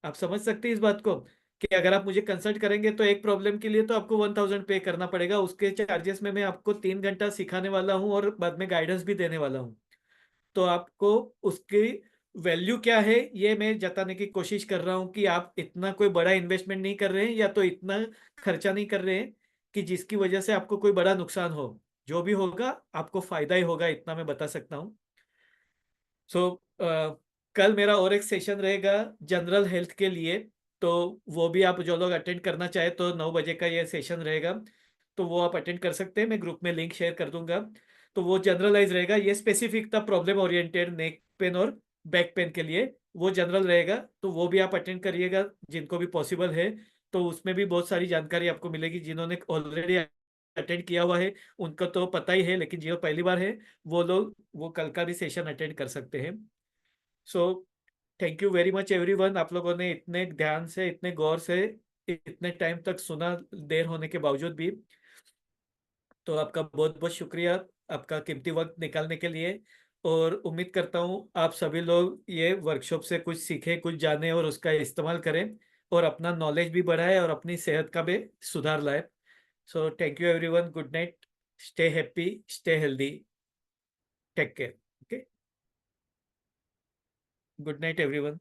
आप समझ सकते हैं इस बात को, कि अगर आप मुझे कंसल्ट करेंगे तो एक प्रॉब्लम के लिए तो आपको 1000 पे करना पड़ेगा। उसके चार्जेस में मैं आपको 3 घंटा सिखाने वाला हूँ और बाद में गाइडेंस भी देने वाला हूँ। तो आपको उसकी वैल्यू क्या है ये मैं जताने की कोशिश कर रहा हूं, कि आप इतना कोई बड़ा इन्वेस्टमेंट नहीं कर रहे हैं, या तो इतना खर्चा नहीं कर रहे हैं कि जिसकी वजह से आपको कोई बड़ा नुकसान हो। जो भी होगा आपको फायदा ही होगा, इतना मैं बता सकता हूँ। सो कल मेरा और एक सेशन रहेगा जनरल हेल्थ के लिए। तो वो भी आप जो लोग अटेंड करना चाहे तो 9 बजे का ये सेशन रहेगा, तो वो आप अटेंड कर सकते हैं। मैं ग्रुप में लिंक शेयर कर दूंगा। तो वो जनरलाइज रहेगा, ये स्पेसिफिक था प्रॉब्लम ओरिएंटेड नेक पेन और बैक पेन के लिए, वो जनरल रहेगा। तो वो भी आप अटेंड करिएगा जिनको भी पॉसिबल है। तो उसमें भी बहुत सारी जानकारी आपको मिलेगी। जिन्होंने ऑलरेडी अटेंड किया हुआ है उनको तो पता ही है, लेकिन जो पहली बार है वो लोग वो कल का भी सेशन अटेंड कर सकते हैं। सो thank you very much everyone, आप लोगों ने इतने ध्यान से, इतने गौर से, इतने टाइम तक सुना, देर होने के बावजूद भी। तो आपका बहुत बहुत शुक्रिया, आपका कीमती वक्त निकालने के लिए। और उम्मीद करता हूँ आप सभी लोग ये वर्कशॉप से कुछ सीखें, कुछ जानें और उसका इस्तेमाल करें, और अपना नॉलेज भी बढ़ाएं और अपनी सेहत का भी सुधार लाए। So thank you everyone, good night, stay happy, stay healthy, take care. Okay, good night everyone.